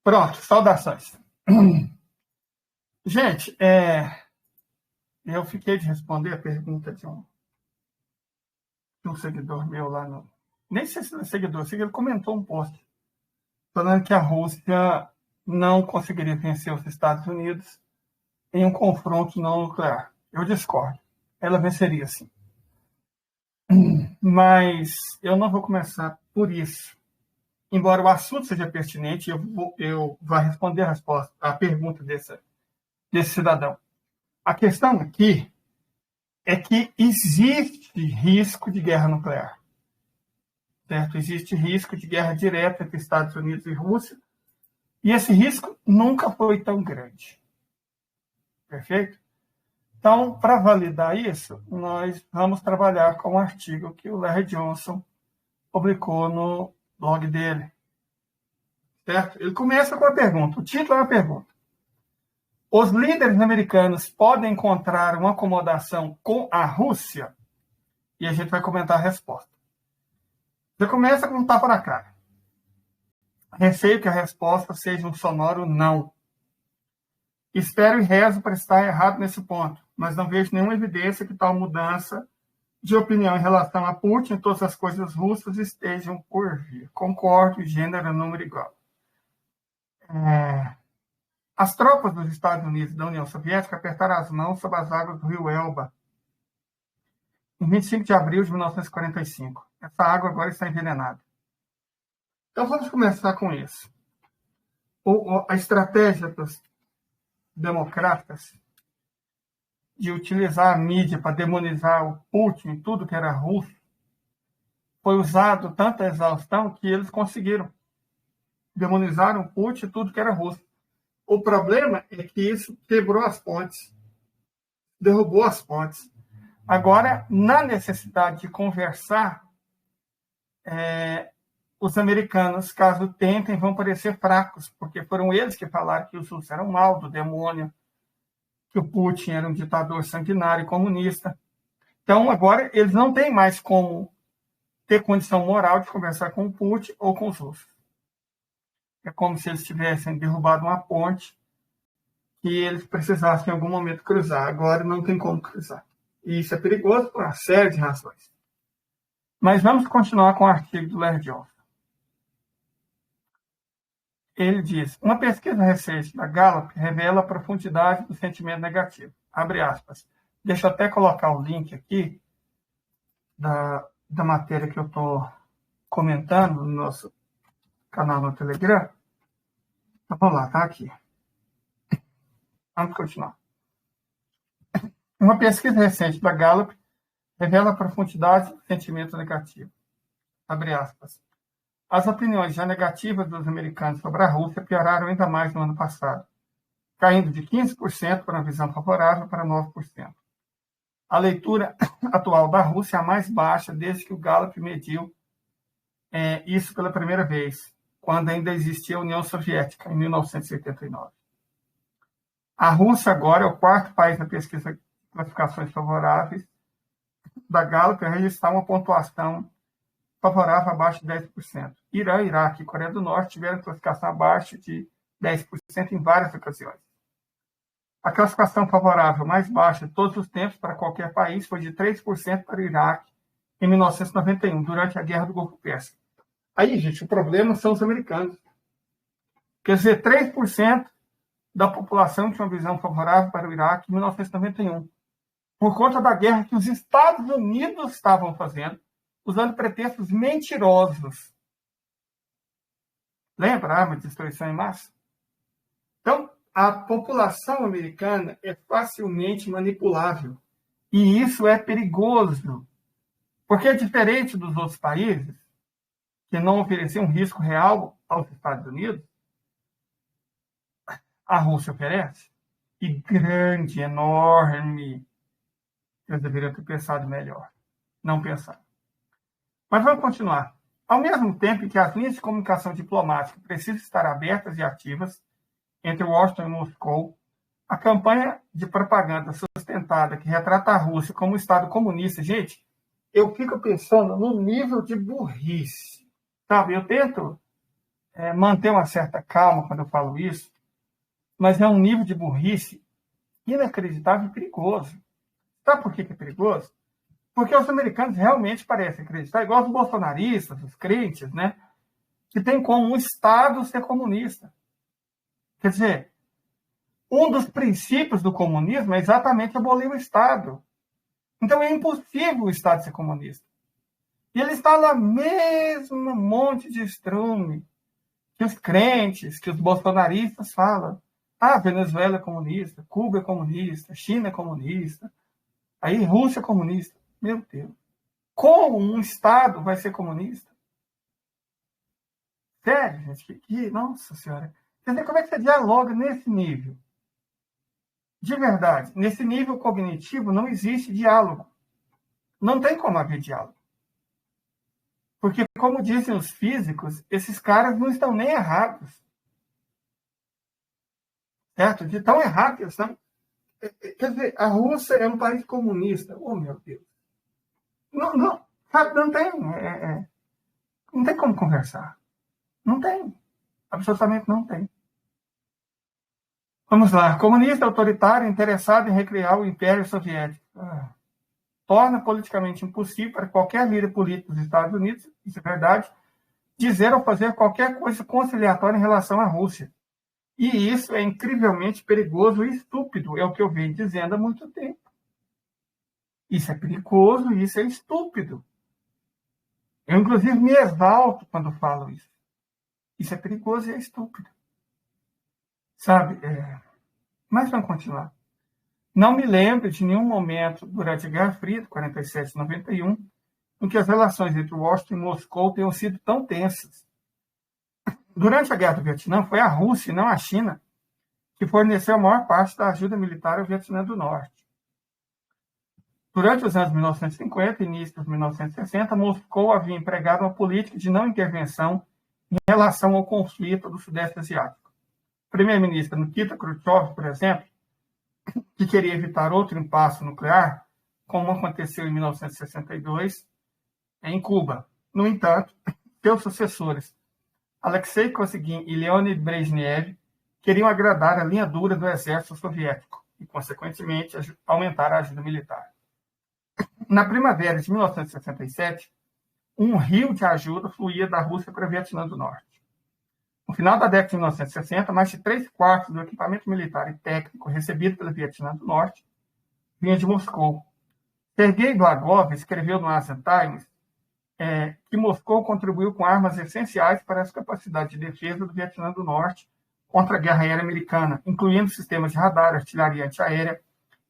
Pronto, saudações. Gente, eu fiquei de responder a pergunta de um seguidor meu lá no... Nem sei se é seguidor, ele comentou um post falando que a Rússia não conseguiria vencer os Estados Unidos em um confronto não nuclear. Eu discordo. Ela venceria, sim. Mas eu não vou começar por isso. Embora o assunto seja pertinente, eu vou responder a pergunta desse cidadão. A questão aqui é que existe risco de guerra nuclear. Certo? Existe risco de guerra direta entre Estados Unidos e Rússia, e esse risco nunca foi tão grande. Perfeito? Então, para validar isso, nós vamos trabalhar com um artigo que o Larry Johnson publicou no blog dele. Certo? Ele começa com a pergunta, o título é uma pergunta. Os líderes americanos podem encontrar uma acomodação com a Rússia? E a gente vai comentar a resposta. Você começa com um tapa na cara. Receio que a resposta seja um sonoro não. Espero e rezo para estar errado nesse ponto, mas não vejo nenhuma evidência que tal mudança de opinião em relação a Putin e todas as coisas russas estejam por vir. Concordo, gênero, número igual. As tropas dos Estados Unidos e da União Soviética apertaram as mãos sob as águas do rio Elba em 25 de abril de 1945. Essa água agora está envenenada. Então, vamos começar com isso. A estratégia dos democratas de utilizar a mídia para demonizar o Putin e tudo que era russo foi usado tanta exaustão que eles conseguiram demonizar o Putin e tudo que era russo. O problema é que isso quebrou as pontes, derrubou as pontes. Agora, na necessidade de conversar, os americanos, caso tentem, vão parecer fracos, porque foram eles que falaram que os russos eram mal, do demônio, que o Putin era um ditador sanguinário e comunista. Então, agora, eles não têm mais como ter condição moral de conversar com o Putin ou com os russos. É como se eles tivessem derrubado uma ponte que eles precisassem em algum momento cruzar. Agora não tem como cruzar. E isso é perigoso por uma série de razões. Mas vamos continuar com o artigo do Larry Johnson. Ele diz, uma pesquisa recente da Gallup revela a profundidade do sentimento negativo. Abre aspas. Deixa eu até colocar o link aqui da matéria que eu estou comentando no nosso canal no Telegram. Então, vamos lá, está aqui. Vamos continuar. Uma pesquisa recente da Gallup revela a profundidade do sentimento negativo. Abre aspas. As opiniões já negativas dos americanos sobre a Rússia pioraram ainda mais no ano passado, caindo de 15% para uma visão favorável para 9%. A leitura atual da Rússia é a mais baixa desde que o Gallup mediu isso pela primeira vez, quando ainda existia a União Soviética, em 1989. A Rússia agora é o quarto país na pesquisa de classificações favoráveis da Gallup a registrar uma pontuação favorável abaixo de 10%. Irã, Iraque e Coreia do Norte tiveram classificação abaixo de 10% em várias ocasiões. A classificação favorável mais baixa de todos os tempos para qualquer país foi de 3% para o Iraque em 1991, durante a Guerra do Golfo Pérsico. Aí, gente, o problema são os americanos. Quer dizer, 3% da população tinha uma visão favorável para o Iraque em 1991, por conta da guerra que os Estados Unidos estavam fazendo, usando pretextos mentirosos. Lembra a arma de destruição em massa? Então, a população americana é facilmente manipulável. E isso é perigoso. Porque é diferente dos outros países, que não ofereciam um risco real aos Estados Unidos, a Rússia oferece. E grande, enorme. Eles deveriam ter pensado melhor. Não pensaram. Mas vamos continuar. Ao mesmo tempo que as linhas de comunicação diplomática precisam estar abertas e ativas entre Washington e Moscou, a campanha de propaganda sustentada que retrata a Rússia como um Estado comunista, gente, eu fico pensando no nível de burrice. Sabe, eu tento manter uma certa calma quando eu falo isso, mas é um nível de burrice inacreditável e perigoso. Sabe por que é perigoso? Porque os americanos realmente parecem acreditar, igual os bolsonaristas, os crentes, né? Que tem como um Estado ser comunista. Quer dizer, um dos princípios do comunismo é exatamente abolir o Estado. Então é impossível o Estado ser comunista. E ele está lá mesmo um monte de estrume que os crentes, que os bolsonaristas falam. Ah, Venezuela é comunista, Cuba é comunista, China é comunista, aí Rússia é comunista. Meu Deus. Como um Estado vai ser comunista? Sério, gente? Nossa Senhora. Quer dizer, como é que você dialoga nesse nível? De verdade, nesse nível cognitivo não existe diálogo. Não tem como haver diálogo. Porque, como dizem os físicos, esses caras não estão nem errados. Certo? De tão errado que eles estão. Quer dizer, a Rússia é um país comunista. Oh, meu Deus. Não, sabe, não tem. Não tem como conversar. Não tem. Absolutamente não tem. Vamos lá. Comunista autoritário interessado em recriar o Império Soviético. Torna politicamente impossível para qualquer líder político dos Estados Unidos, isso é verdade, dizer ou fazer qualquer coisa conciliatória em relação à Rússia. E isso é incrivelmente perigoso e estúpido, é o que eu venho dizendo há muito tempo. Isso é perigoso e isso é estúpido. Eu, inclusive, me exalto quando falo isso. Isso é perigoso e é estúpido. Sabe? Mas vamos continuar. Não me lembro de nenhum momento durante a Guerra Fria, de 47 e 91, em que as relações entre Washington e Moscou tenham sido tão tensas. Durante a Guerra do Vietnã, foi a Rússia, e não a China, que forneceu a maior parte da ajuda militar ao Vietnã do Norte. Durante os anos 1950 e início dos 1960, Moscou havia empregado uma política de não intervenção em relação ao conflito do Sudeste Asiático. O primeiro-ministro Nikita Khrushchev, por exemplo, que queria evitar outro impasse nuclear, como aconteceu em 1962 em Cuba. No entanto, seus sucessores, Alexei Kosygin e Leonid Brezhnev, queriam agradar a linha dura do exército soviético e, consequentemente, aumentar a ajuda militar. Na primavera de 1967, um rio de ajuda fluía da Rússia para o Vietnã do Norte. No final da década de 1960, mais de 3/4 do equipamento militar e técnico recebido pelo Vietnã do Norte vinha de Moscou. Sergei Glagov escreveu no Asia Times que Moscou contribuiu com armas essenciais para as capacidades de defesa do Vietnã do Norte contra a guerra aérea americana, incluindo sistemas de radar, artilharia antiaérea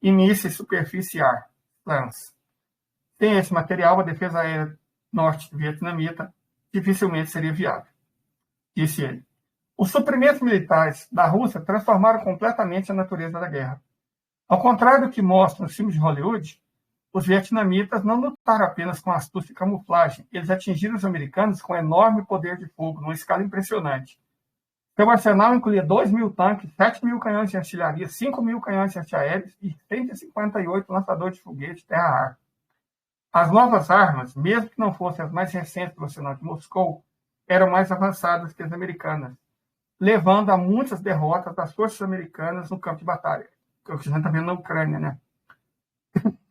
e mísseis superfície-ar, LANs. Sem esse material, a defesa aérea norte-vietnamita dificilmente seria viável, disse ele. Os suprimentos militares da Rússia transformaram completamente a natureza da guerra. Ao contrário do que mostram os filmes de Hollywood, os vietnamitas não lutaram apenas com astúcia e camuflagem, eles atingiram os americanos com enorme poder de fogo, numa escala impressionante. Seu arsenal incluía 2.000 tanques, 7.000 canhões de artilharia, 5.000 canhões antiaéreos e 158 lançadores de foguete terra-ar. As novas armas, mesmo que não fossem as mais recentes do arsenal de Moscou, eram mais avançadas que as americanas, levando a muitas derrotas das forças americanas no campo de batalha, que é o que a gente está vendo na Ucrânia, né?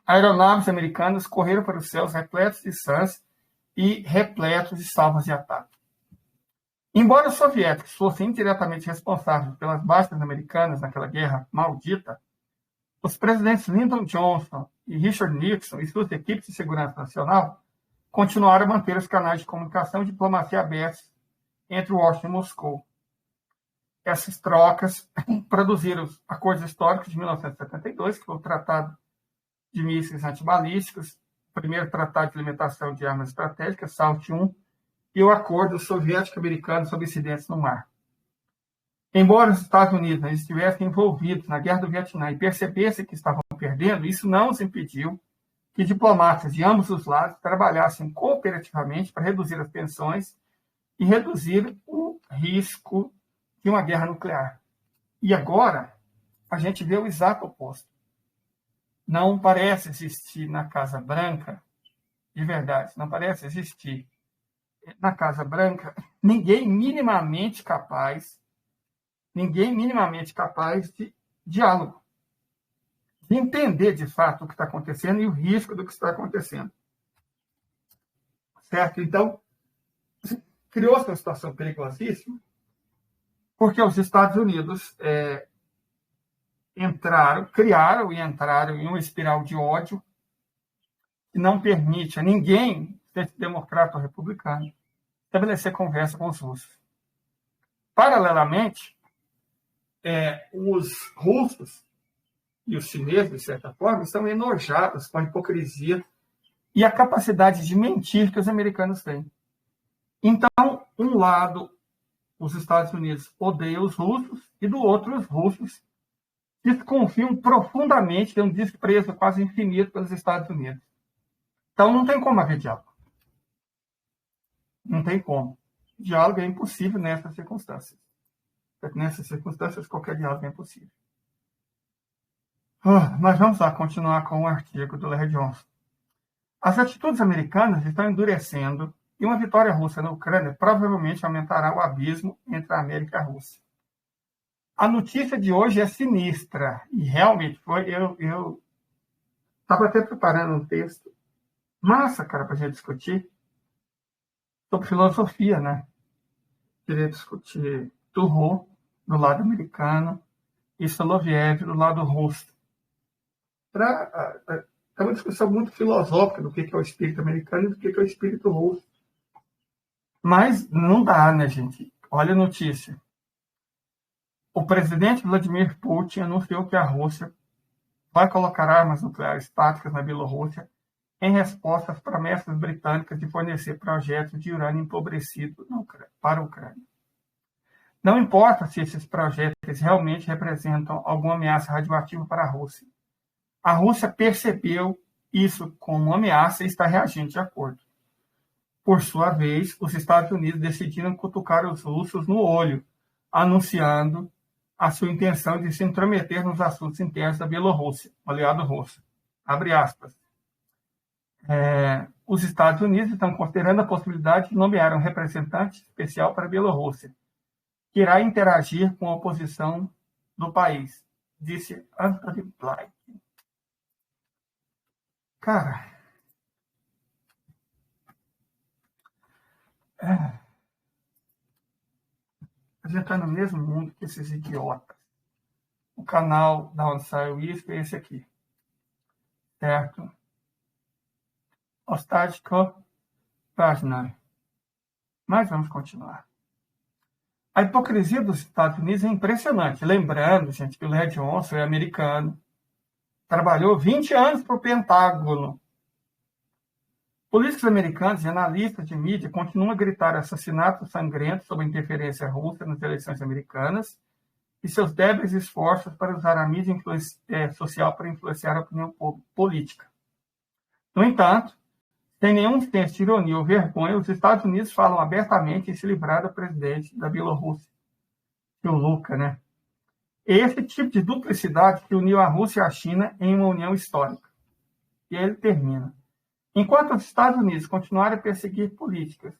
Aeronaves americanas correram para os céus repletos de SANs e repletos de salvas de ataque. Embora os soviéticos fossem indiretamente responsáveis pelas baixas americanas naquela guerra maldita, os presidentes Lyndon Johnson e Richard Nixon e suas equipes de segurança nacional continuaram a manter os canais de comunicação e diplomacia abertos entre Washington e Moscou. Essas trocas produziram os acordos históricos de 1972, que foi o Tratado de Mísseis Antibalísticos, o primeiro Tratado de Limitação de Armas Estratégicas, SALT I, e o Acordo Soviético-Americano sobre Incidentes no Mar. Embora os Estados Unidos estivessem envolvidos na Guerra do Vietnã e percebessem que estavam perdendo, isso não os impediu que diplomatas de ambos os lados trabalhassem cooperativamente para reduzir as tensões e reduzir o risco de uma guerra nuclear. E agora, a gente vê o exato oposto. Não parece existir na Casa Branca, de verdade, não parece existir na Casa Branca, ninguém minimamente capaz de diálogo, de entender de fato o que está acontecendo e o risco do que está acontecendo. Certo? Então, criou-se uma situação perigosíssima, porque os Estados Unidos criaram e entraram em uma espiral de ódio que não permite a ninguém, seja democrata ou republicano, estabelecer conversa com os russos. Paralelamente, os russos e os chineses, de certa forma, estão enojados com a hipocrisia e a capacidade de mentir que os americanos têm. Então, um lado, os Estados Unidos odeiam os russos, e do outro, os russos desconfiam profundamente, têm um desprezo quase infinito pelos Estados Unidos. Então, não tem como haver diálogo. Não tem como. Diálogo é impossível nessas circunstâncias. Nessas circunstâncias, qualquer diálogo é impossível. Mas vamos lá continuar com o artigo do Larry Johnson. As atitudes americanas estão endurecendo e uma vitória russa na Ucrânia provavelmente aumentará o abismo entre a América e a Rússia. A notícia de hoje é sinistra e realmente foi. Eu estava até preparando um texto massa, cara, para a gente discutir sobre filosofia, né? Queria discutir Thoreau do lado americano e Soloviev do lado russo. É uma discussão muito filosófica do que é o espírito americano e do que é o espírito russo. Mas não dá, né, gente? Olha a notícia. O presidente Vladimir Putin anunciou que a Rússia vai colocar armas nucleares táticas na Bielorrússia em resposta às promessas britânicas de fornecer projetos de urânio empobrecido para a Ucrânia. Não importa se esses projetos realmente representam alguma ameaça radioativa para a Rússia. A Rússia percebeu isso como uma ameaça e está reagindo de acordo. Por sua vez, os Estados Unidos decidiram cutucar os russos no olho, anunciando a sua intenção de se intrometer nos assuntos internos da Bielorrússia, aliado russo. Abre aspas. Os Estados Unidos estão considerando a possibilidade de nomear um representante especial para a Bielorrússia, que irá interagir com a oposição do país, disse Anthony Blinken. Cara, a gente está no mesmo mundo que esses idiotas. O canal da onde saiu isso é esse aqui. Certo? Ostático Vajnai. Mas vamos continuar. A hipocrisia dos Estados Unidos é impressionante. Lembrando, gente, que o Larry Johnson é americano. Trabalhou 20 anos para o Pentágono. Políticos americanos e analistas de mídia continuam a gritar assassinatos sangrentos sob a interferência russa nas eleições americanas e seus débeis esforços para usar a mídia social para influenciar a opinião política. No entanto, sem nenhum senso de ironia ou vergonha, os Estados Unidos falam abertamente em se livrar do presidente da Bielorrússia, o Luka, né? Esse tipo de duplicidade que uniu a Rússia e a China em uma união histórica. E aí ele termina. Enquanto os Estados Unidos continuarem a perseguir políticas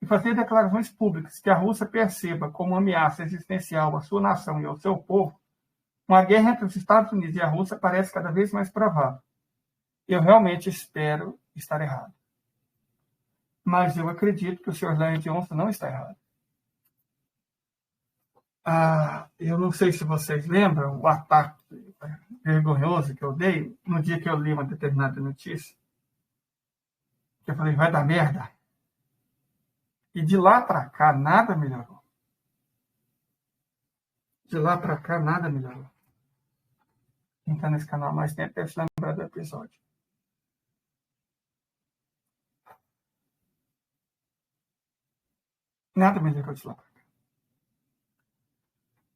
e fazer declarações públicas que a Rússia perceba como uma ameaça existencial à sua nação e ao seu povo, uma guerra entre os Estados Unidos e a Rússia parece cada vez mais provável. Eu realmente espero estar errado. Mas eu acredito que o Sr. Larry Johnson não está errado. Eu não sei se vocês lembram o ataque vergonhoso que eu dei no dia que eu li uma determinada notícia. Eu falei, vai dar merda. E de lá para cá, nada melhorou. De lá para cá, nada melhorou. Quem está nesse canal há mais tempo deve se lembrar do episódio. Nada melhorou de lá para cá.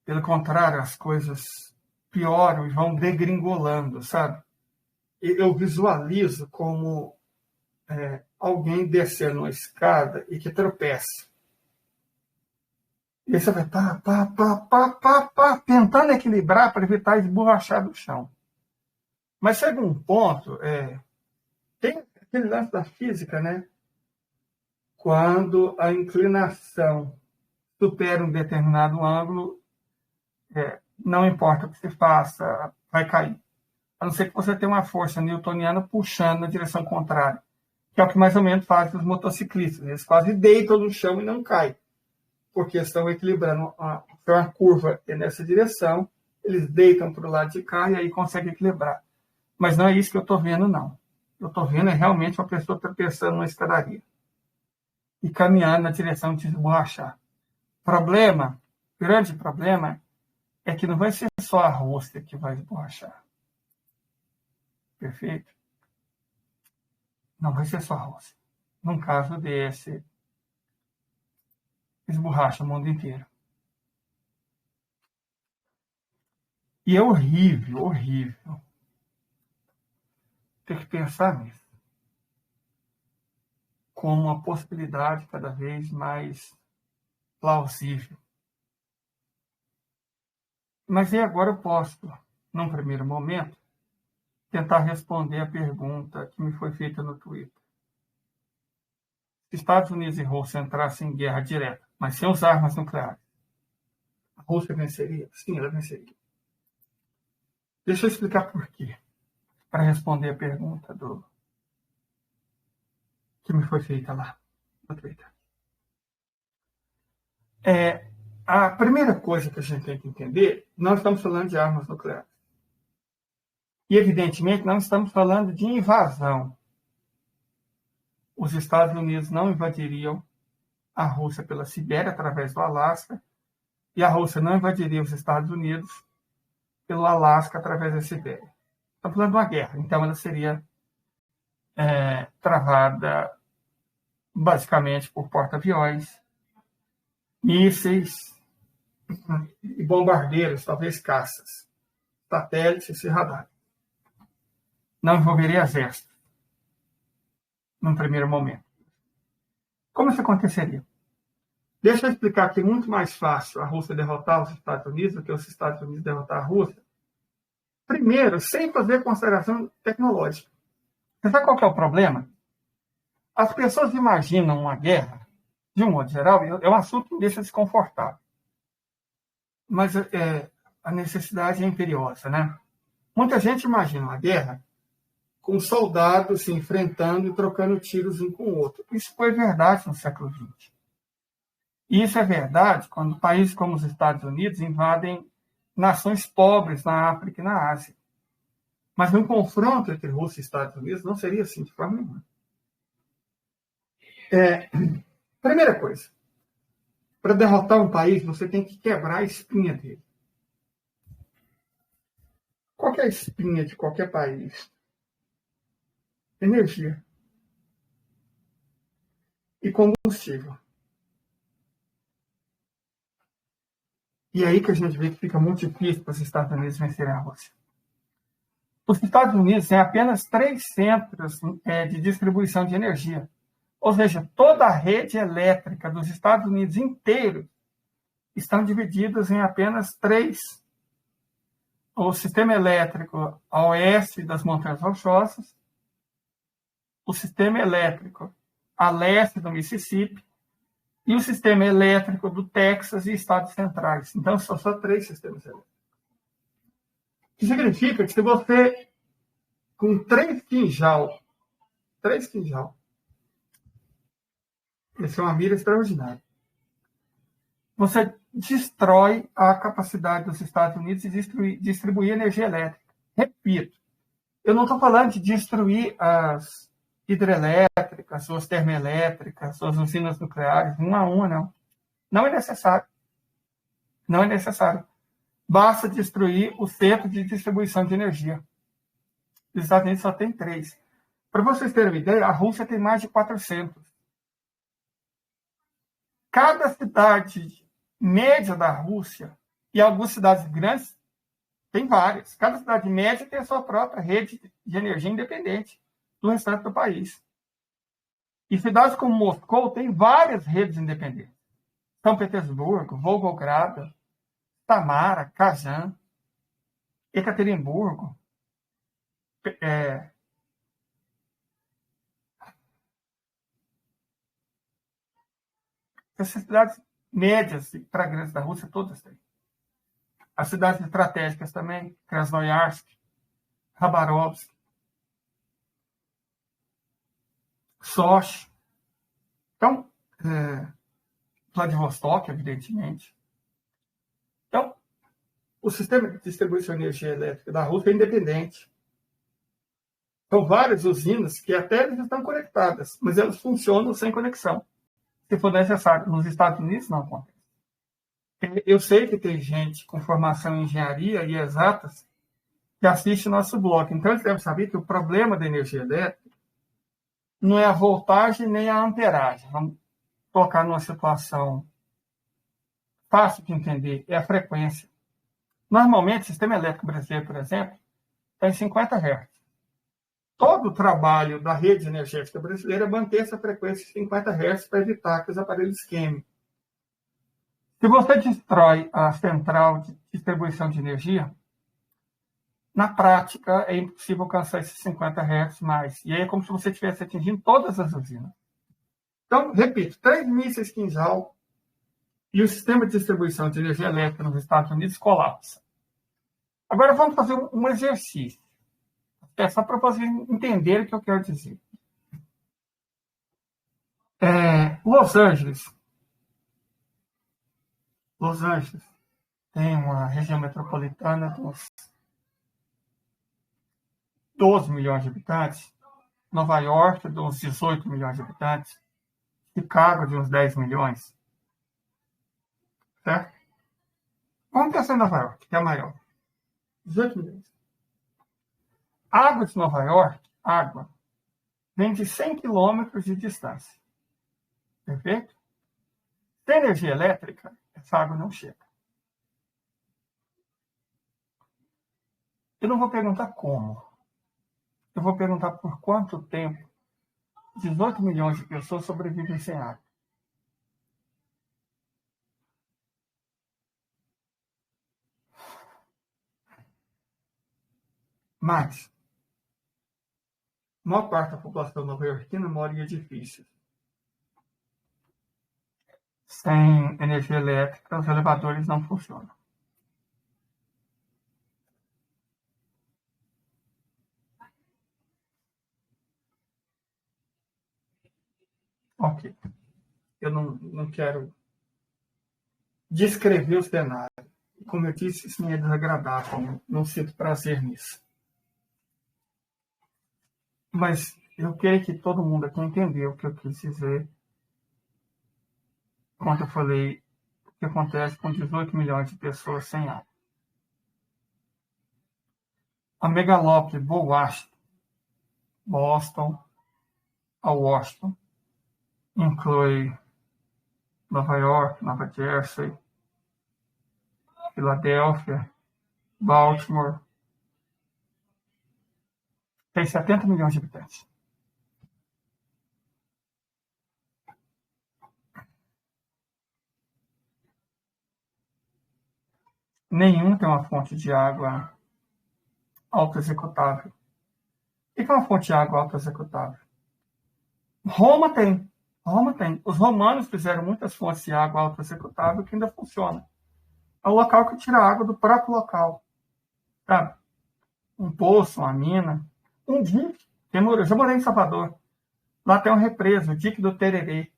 Pelo contrário, as coisas pioram e vão degringolando, sabe? Eu visualizo como alguém descendo uma escada e que tropeça. E você vai tentando equilibrar para evitar esborrachar do chão. Mas chega um ponto, tem aquele lance da física, né? quando a inclinação supera um determinado ângulo, não importa o que se faça, vai cair. A não ser que você tenha uma força newtoniana puxando na direção contrária, que é o que mais ou menos fazem os motociclistas. Eles quase deitam no chão e não caem, porque estão equilibrando uma curva nessa direção, eles deitam para o lado de cá e aí conseguem equilibrar. Mas não é isso que eu estou vendo, não. Eu estou vendo realmente uma pessoa tropeçando numa escadaria e caminhando na direção de desborrachar. Grande problema, é que não vai ser só a Rússia que vai esborrachar. Perfeito? Não vai ser só a Rússia. Num caso desse, esborracha o mundo inteiro. E é horrível, horrível ter que pensar nisso como uma possibilidade cada vez mais plausível. Mas e agora eu posso, num primeiro momento, tentar responder a pergunta que me foi feita no Twitter. Se Estados Unidos e Rússia entrassem em guerra direta, mas sem usar armas nucleares, a Rússia venceria? Sim, ela venceria. Deixa eu explicar por quê, para responder a pergunta que me foi feita lá no Twitter. A primeira coisa que a gente tem que entender, nós estamos falando de armas nucleares. E, evidentemente, não estamos falando de invasão. Os Estados Unidos não invadiriam a Rússia pela Sibéria, através do Alasca, e a Rússia não invadiria os Estados Unidos pelo Alasca, através da Sibéria. Estamos falando de uma guerra, então ela seria travada basicamente por porta-aviões, mísseis e bombardeiros, talvez caças, satélites e radar. Não envolveria exército, num primeiro momento. Como isso aconteceria? Deixa eu explicar que é muito mais fácil a Rússia derrotar os Estados Unidos do que os Estados Unidos derrotar a Rússia. Primeiro, sem fazer consideração tecnológica. Você sabe qual que é o problema? As pessoas imaginam uma guerra, de um modo geral, é um assunto que me deixa desconfortável. Mas a necessidade é imperiosa, né? Muita gente imagina uma guerra com soldados se enfrentando e trocando tiros um com o outro. Isso foi verdade no século XX. E isso é verdade quando países como os Estados Unidos invadem nações pobres na África e na Ásia. Mas um confronto entre Rússia e Estados Unidos não seria assim de forma nenhuma. Primeira coisa, para derrotar um país, você tem que quebrar a espinha dele. Qual que é a espinha de qualquer país? Energia e combustível. E é aí que a gente vê que fica muito difícil para os Estados Unidos vencerem a Rússia. Os Estados Unidos têm apenas 3 centros de distribuição de energia. Ou seja, toda a rede elétrica dos Estados Unidos inteiro estão divididos em apenas 3. O sistema elétrico a oeste das Montanhas Rochosas, o sistema elétrico a leste do Mississippi e o sistema elétrico do Texas e Estados Centrais. Então, são só 3 sistemas elétricos. O que significa que se você, com 3 quinjal, essa é uma mira extraordinária, você destrói a capacidade dos Estados Unidos de distribuir energia elétrica. Repito, eu não estou falando de destruir as hidrelétricas, suas termoelétricas, suas usinas nucleares, uma a uma, não. Não é necessário. Não é necessário. Basta destruir o centro de distribuição de energia. Os Estados Unidos só tem 3. Para vocês terem uma ideia, a Rússia tem mais de 400. Cada cidade média da Rússia, e algumas cidades grandes, tem várias. Cada cidade média tem a sua própria rede de energia independente do restante do país. E cidades como Moscou têm várias redes independentes. São Petersburgo, Volgogrado, Samara, Kazan, Ekaterimburgo, As cidades médias para grandes da Rússia, todas têm. As cidades estratégicas também, Krasnoyarsk, Khabarovsk, Sochi. Então, Vladivostok, evidentemente. Então, o sistema de distribuição de energia elétrica da Rússia é independente. São várias usinas que até eles estão conectadas, mas elas funcionam sem conexão. Se for necessário. Nos Estados Unidos, não acontece. Eu sei que tem gente com formação em engenharia e exatas que assiste nosso blog. Então, eles devem saber que o problema da energia elétrica não é a voltagem nem a amperagem. Vamos colocar numa situação fácil de entender, é a frequência. Normalmente, o sistema elétrico brasileiro, por exemplo, está em 50 Hz. Todo o trabalho da rede energética brasileira é manter essa frequência de 50 Hz para evitar que os aparelhos queimem. Se você destrói a central de distribuição de energia, na prática é impossível alcançar esses 50 Hz mais. E aí é como se você estivesse atingindo todas as usinas. Então, repito, 3 mísseis Kinzhal e o sistema de distribuição de energia elétrica nos Estados Unidos colapsa. Agora vamos fazer um exercício. É só para vocês entenderem o que eu quero dizer. Los Angeles tem uma região metropolitana de uns 12 milhões de habitantes. Nova York, de uns 18 milhões de habitantes. Chicago, de uns 10 milhões. Certo? Vamos pensar em Nova York, que é a maior. 18 milhões. A água de Nova York, vem de 100 quilômetros de distância. Perfeito? Sem energia elétrica, essa água não chega. Eu não vou perguntar como. Eu vou perguntar por quanto tempo 18 milhões de pessoas sobrevivem sem água. Mas, a maior parte da população nova-iorquina mora em edifícios. Sem energia elétrica, os elevadores não funcionam. Ok. Eu não quero descrever o cenário. Como eu disse, isso me é desagradável. Não sinto prazer nisso. Mas eu queria que todo mundo aqui entendeu o que eu quis dizer quando eu falei o que acontece com 18 milhões de pessoas sem água. A megalópole Boston a Washington inclui Nova York, Nova Jersey, Filadélfia, Baltimore. Tem 70 milhões de habitantes. Nenhum tem uma fonte de água autoexecutável. O que é uma fonte de água autoexecutável? Roma tem. Os romanos fizeram muitas fontes de água autoexecutável que ainda funcionam. É um local que tira água do próprio local. Sabe? Um poço, uma mina, um dique. Eu já morei em Salvador. Lá tem uma represa, o dique do Tererê,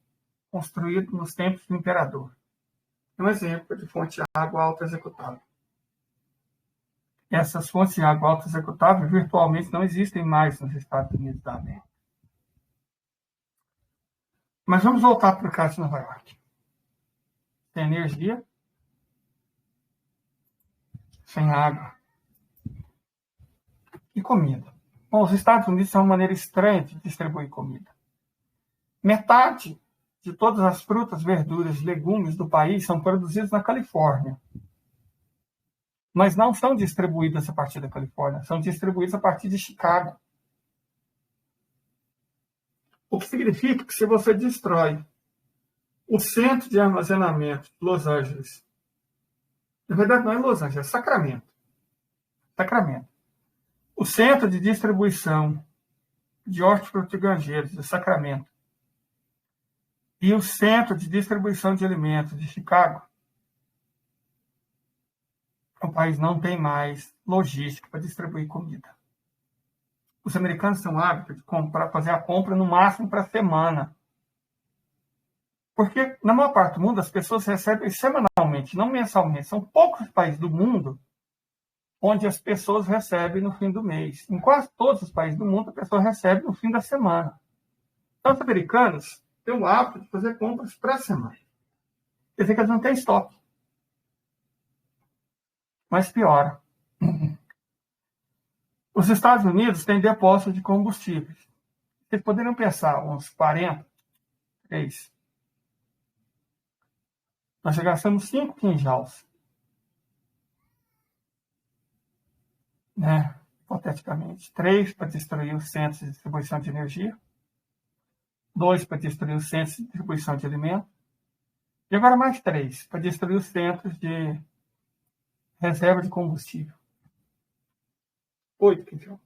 construído nos tempos do imperador. É um exemplo de fonte de água autoexecutável. Essas fontes de água autoexecutável virtualmente não existem mais nos Estados Unidos da América. Mas vamos voltar para o caso de Nova York. Sem energia, sem água e comida. Bom, os Estados Unidos são uma maneira estranha de distribuir comida. Metade de todas as frutas, verduras e legumes do país são produzidos na Califórnia. Mas não são distribuídas a partir da Califórnia, são distribuídas a partir de Chicago. O que significa que se você destrói o centro de armazenamento de Los Angeles, na verdade não é Los Angeles, é Sacramento. O centro de distribuição de hortifrutigranjeiros de Sacramento E o Centro de Distribuição de Alimentos de Chicago, o país não tem mais logística para distribuir comida. Os americanos têm o hábito de fazer a compra no máximo para a semana. Porque, na maior parte do mundo, as pessoas recebem semanalmente, não mensalmente. São poucos países do mundo onde as pessoas recebem no fim do mês. Em quase todos os países do mundo, a pessoa recebe no fim da semana. Então, os americanos têm o hábito de fazer compras para a semana. Quer dizer que eles não têm estoque. Mas piora. Os Estados Unidos têm depósitos de combustíveis. Vocês poderiam pensar, uns 40, 3. Nós já gastamos 5 quinjals, né? Hipoteticamente. 3 para destruir os centros de distribuição de energia. 2 para destruir os centros de distribuição de alimentos. E agora mais 3 para destruir os centros de reserva de combustível. 8 quinjals.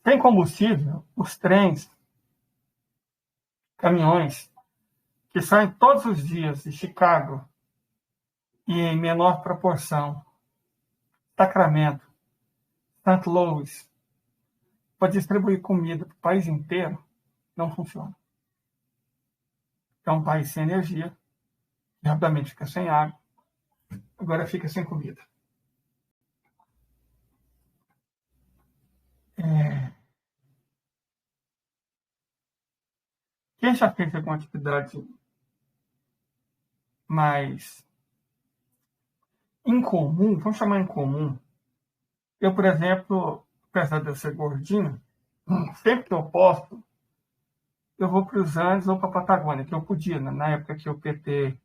Sem combustível, os trens, caminhões, que saem todos os dias de Chicago e em menor proporção, Sacramento, St. Louis, para distribuir comida para o país inteiro, não funciona. É um país sem energia, rapidamente fica sem água, agora fica sem comida. Quem já fez alguma atividade mais incomum, vamos chamar incomum, eu, por exemplo, apesar de eu ser gordinho, sempre que eu posso, eu vou para os Andes ou para a Patagônia, que eu podia, né? Na época que o PT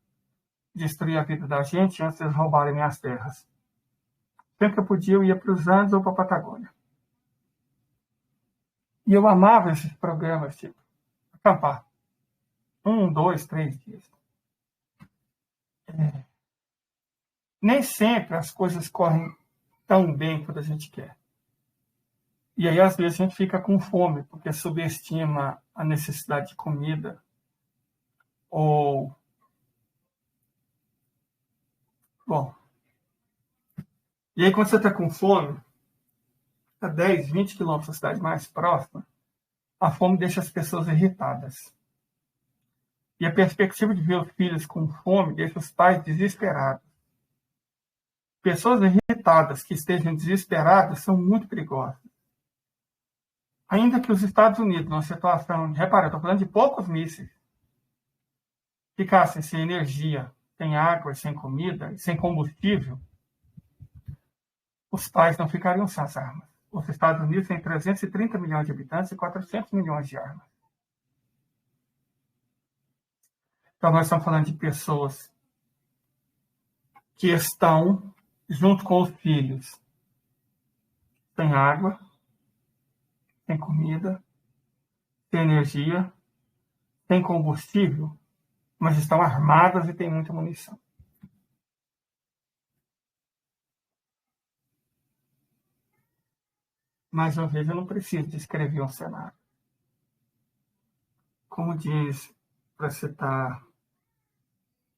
destruía a vida da gente, antes de eles roubarem minhas terras. Sempre que eu podia, eu ia para os Andes ou para a Patagônia. E eu amava esses programas, tipo, acampar. 1, 2, 3 dias. Nem sempre as coisas correm tão bem quanto a gente quer. E aí, às vezes, a gente fica com fome, porque subestima a necessidade de comida. Ou, bom. E aí, quando você está com fome, a 10, 20 quilômetros da cidade mais próxima, a fome deixa as pessoas irritadas. E a perspectiva de ver os filhos com fome deixa os pais desesperados. Pessoas irritadas que estejam desesperadas são muito perigosas. Ainda que os Estados Unidos, numa situação, repara, eu estou falando de poucos mísseis, ficassem sem energia, sem água, sem comida, sem combustível, os pais não ficariam sem as armas. Os Estados Unidos têm 330 milhões de habitantes e 400 milhões de armas. Então, nós estamos falando de pessoas que estão, junto com os filhos, sem água, sem comida, sem energia, sem combustível, mas estão armadas e têm muita munição. Mais uma vez, eu não preciso descrever um cenário. Como diz, para citar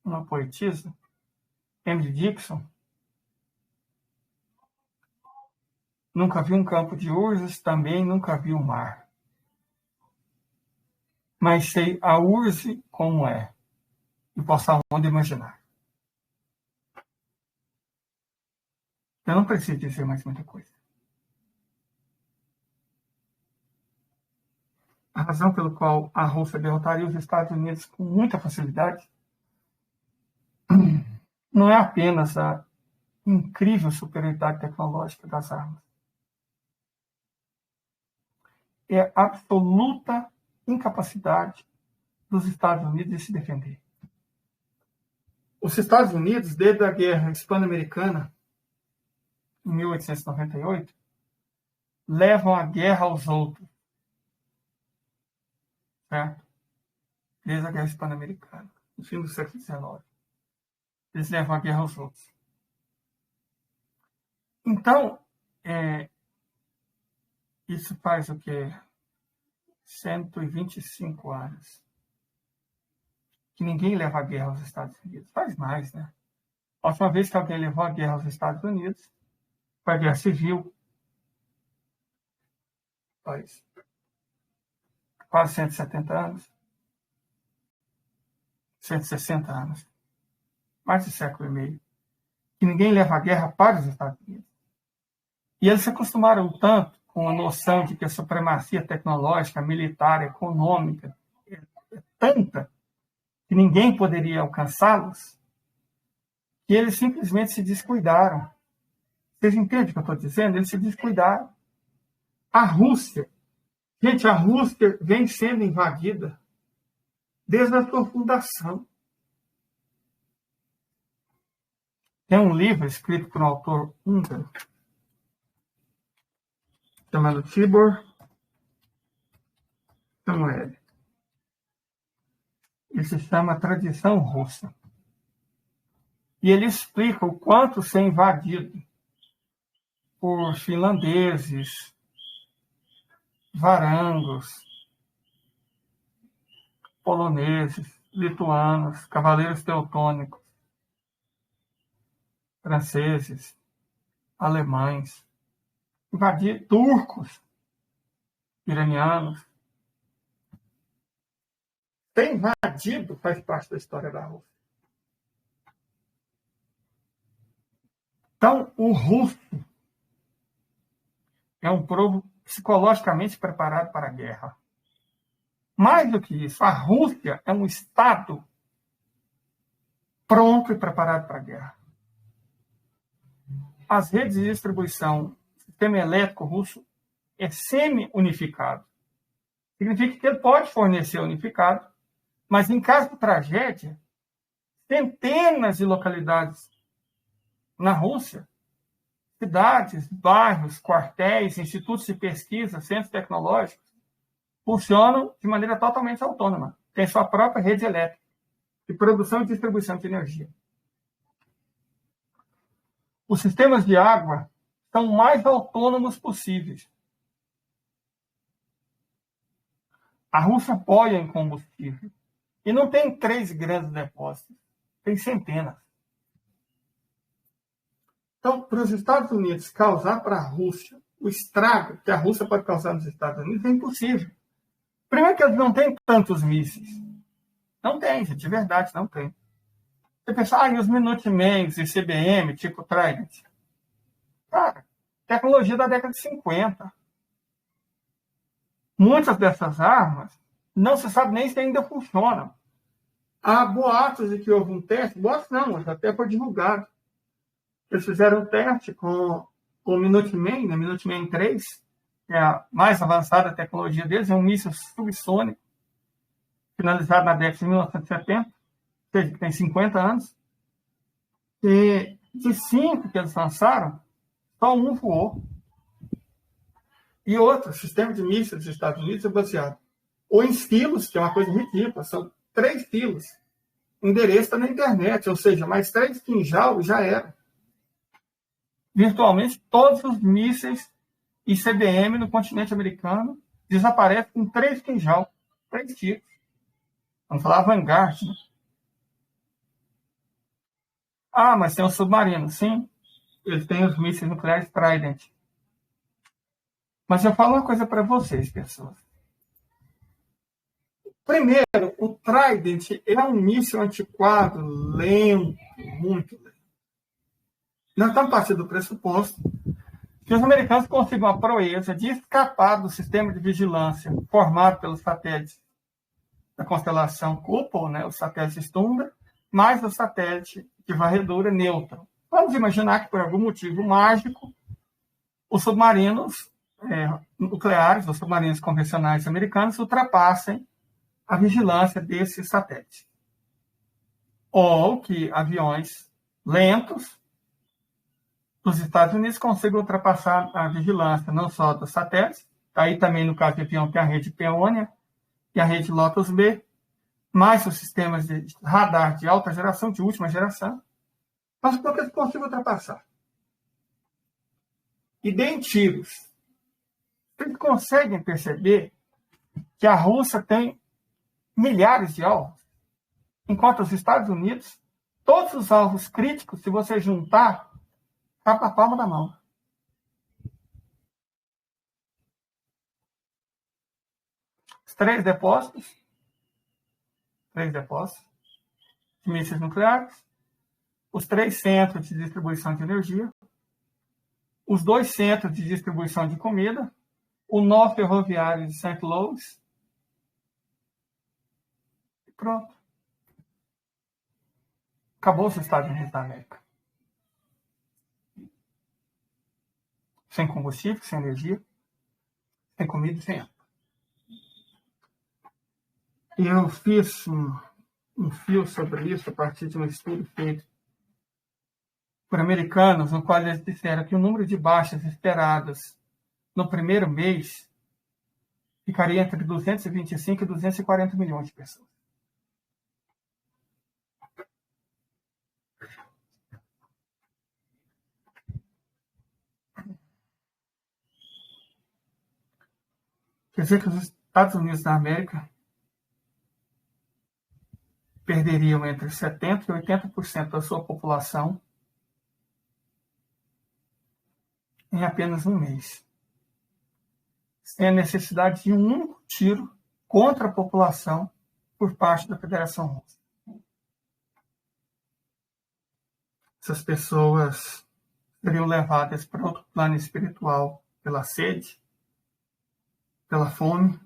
uma poetisa, Emily Dickinson, nunca vi um campo de urzes, também nunca vi o mar. Mas sei a urze como é, e posso aonde imaginar. Eu não preciso dizer mais muita coisa. A razão pela qual a Rússia derrotaria os Estados Unidos com muita facilidade não é apenas a incrível superioridade tecnológica das armas. É a absoluta incapacidade dos Estados Unidos de se defender. Os Estados Unidos, desde a Guerra Hispano-Americana, em 1898, levam a guerra aos outros. Certo? Desde a Guerra Hispano-Americana, no fim do século XIX. Eles levam a guerra aos outros. Então, isso faz o quê? 125 anos. que ninguém leva a guerra aos Estados Unidos. Faz mais, né? A última vez que alguém levou a guerra aos Estados Unidos foi a Guerra Civil. Faz quase 170 anos. 160 anos. Mais de século e meio. Que ninguém leva a guerra para os Estados Unidos. E eles se acostumaram tanto com a noção de que a supremacia tecnológica, militar, econômica é tanta que ninguém poderia alcançá-los, que eles simplesmente se descuidaram. Vocês entendem o que eu estou dizendo? Eles se descuidaram. A Rússia, gente, a Rússia vem sendo invadida desde a sua fundação. Tem um livro escrito por um autor húngaro, chamado Tibor Samuel. Ele se chama Tradição Russa. E ele explica o quanto ser invadido por finlandeses, varangos, poloneses, lituanos, cavaleiros teutônicos, franceses, alemães, invadir turcos, iranianos. Ter invadido faz parte da história da Rússia. Então, o russo é um povo psicologicamente preparado para a guerra. Mais do que isso, a Rússia é um Estado pronto e preparado para a guerra. As redes de distribuição, o sistema elétrico russo é semi-unificado. Significa que ele pode fornecer unificado, mas em caso de tragédia, centenas de localidades na Rússia, cidades, bairros, quartéis, institutos de pesquisa, centros tecnológicos, funcionam de maneira totalmente autônoma. Tem sua própria rede elétrica de produção e distribuição de energia. Os sistemas de água são o mais autônomos possíveis. A Rússia apoia em combustível. E não tem 3 grandes depósitos, tem centenas. Então, para os Estados Unidos causar para a Rússia o estrago que a Rússia pode causar nos Estados Unidos é impossível. Primeiro que eles não têm tantos mísseis. Não tem, gente, de verdade, não tem. Você pensa, e os Minutemens e CBM, tipo Trident? Cara, tecnologia da década de 50. Muitas dessas armas não se sabe nem se ainda funcionam. Há boatos de que houve um teste, boatos não, mas até foi divulgado. Eles fizeram um teste com o Minuteman, né? Minuteman 3, que é a mais avançada tecnologia deles, é um míssil subsônico, finalizado na década de 1970, ou seja, que tem 50 anos. E de 5 que eles lançaram, só um voou. E outro, o sistema de mísseis dos Estados Unidos é baseado ou em filos, que é uma coisa ridícula, são 3 filos. O endereço está na internet, ou seja, mais 3 quinjal já era. Virtualmente, todos os mísseis ICBM no continente americano desaparecem com 3 quinjal, 3 tiros. Vamos falar Vanguard, né? Mas tem um submarino. Sim, eles têm os mísseis nucleares Trident. Mas eu falo uma coisa para vocês, pessoas. Primeiro, o Trident é um míssil antiquado, lento, muito lento. Nós estamos partindo do pressuposto que os americanos consigam a proeza de escapar do sistema de vigilância formado pelos satélites da constelação Kupol, né, o satélite Stunda, mais o satélite de varredura Neutron. Vamos imaginar que, por algum motivo mágico, os submarinos nucleares, os submarinos convencionais americanos, ultrapassem a vigilância desses satélites. Ou que aviões lentos dos Estados Unidos consigam ultrapassar a vigilância não só dos satélites, aí também no caso de avião tem a rede Peônia e a rede Lotus B, mais os sistemas de radar de alta geração, de última geração, mas porque eles consigam ultrapassar. E deem tiros. Vocês conseguem perceber que a Rússia tem milhares de alvos? Enquanto os Estados Unidos, todos os alvos críticos, se você juntar, tá para a palma da mão. Os três depósitos de mísseis nucleares, os 3 centros de distribuição de energia, os 2 centros de distribuição de comida, o nó ferroviário de St. Louis, e pronto. Acabou os Estados Unidos da América. Sem combustível, sem energia, sem comida e sem água. E eu fiz um fio sobre isso a partir de um estudo feito por americanos, no qual eles disseram que o número de baixas esperadas no primeiro mês ficaria entre 225 e 240 milhões de pessoas. Quer dizer que os Estados Unidos da América perderiam entre 70% e 80% da sua população em apenas um mês, sem a necessidade de um único tiro contra a população por parte da Federação Russa. Essas pessoas seriam levadas para outro plano espiritual pela sede, pela fome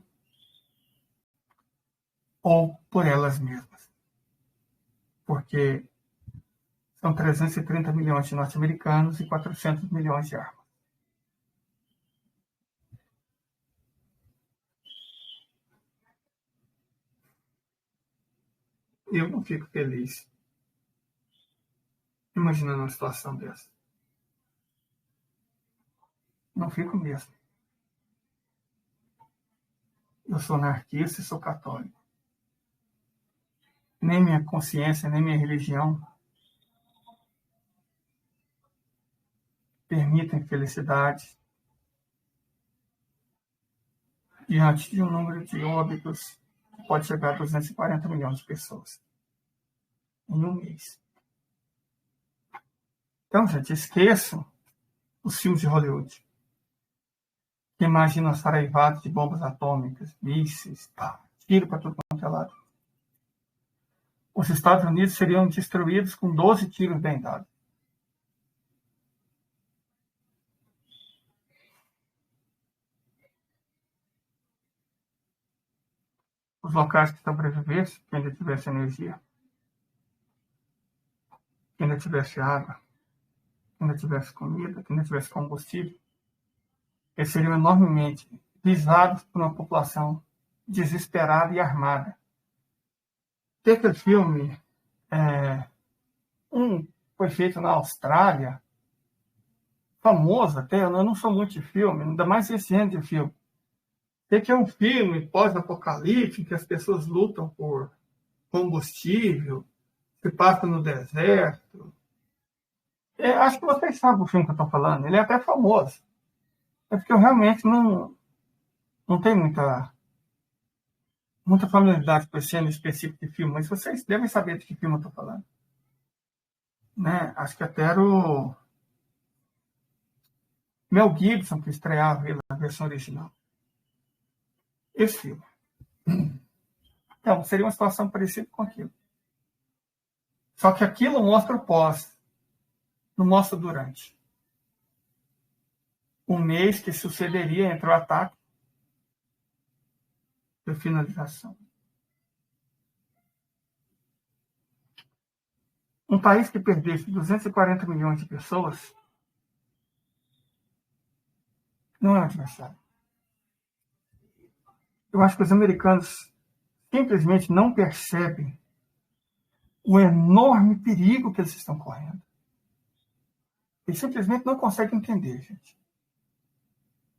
ou por elas mesmas. Porque são 330 milhões de norte-americanos e 400 milhões de armas. Eu não fico feliz imaginando uma situação dessa. Não fico mesmo. Eu sou anarquista e sou católico. Nem minha consciência, nem minha religião permitem felicidade diante de um número de óbitos que pode chegar a 240 milhões de pessoas em um mês. Então, gente, esqueçam os filmes de Hollywood, que imaginam saraivados de bombas atômicas, mísseis, tiro para tudo quanto é lado. Os Estados Unidos seriam destruídos com 12 tiros bem dados. Os locais que sobrevivessem, que ainda tivesse energia, que ainda tivesse água, que ainda tivesse comida, que ainda tivesse combustível, eles seriam enormemente visados por uma população desesperada e armada. Tem aquele filme, foi feito na Austrália, famoso até, eu não sou muito de filme, ainda mais esse ano de filme. Tem que é um filme pós-apocalíptico, que as pessoas lutam por combustível, se passa no deserto. Acho que vocês sabem o filme que eu estou falando, ele é até famoso. É porque eu realmente não tenho muita familiaridade com esse ano específico de filme, mas vocês devem saber de que filme eu estou falando. Né? Acho que até era o Mel Gibson que estreava ele na versão original. Esse filme. Então, seria uma situação parecida com aquilo. Só que aquilo mostra o pós, não mostra o durante. Um mês que sucederia entre o ataque e a finalização. Um país que perdesse 240 milhões de pessoas não é um adversário. Eu acho que os americanos simplesmente não percebem o enorme perigo que eles estão correndo. Eles simplesmente não conseguem entender, gente.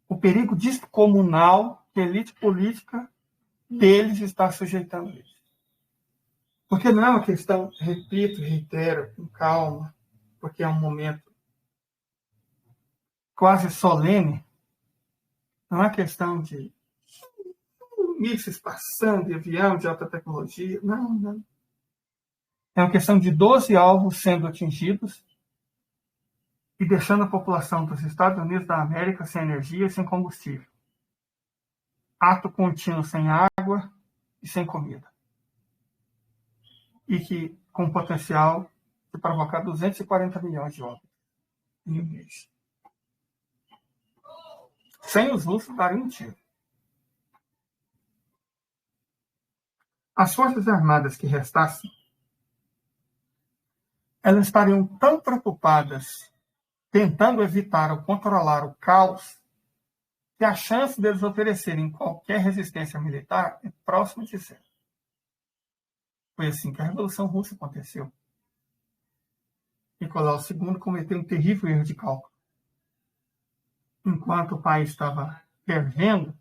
O perigo descomunal que a elite política deles está sujeitando eles. Porque não é uma questão, repito, reitero, com calma, porque é um momento quase solene, não é questão de mísseis passando de avião de alta tecnologia, não. É uma questão de 12 alvos sendo atingidos e deixando a população dos Estados Unidos da América sem energia e sem combustível. Ato contínuo sem água e sem comida. E que com potencial de provocar 240 milhões de óbitos em um mês. Sem os russos darem um tiro. As forças armadas que restassem, elas estariam tão preocupadas tentando evitar ou controlar o caos que a chance deles oferecerem qualquer resistência militar é próxima de zero. Foi assim que a Revolução Russa aconteceu. Nicolau II cometeu um terrível erro de cálculo. Enquanto o país estava fervendo,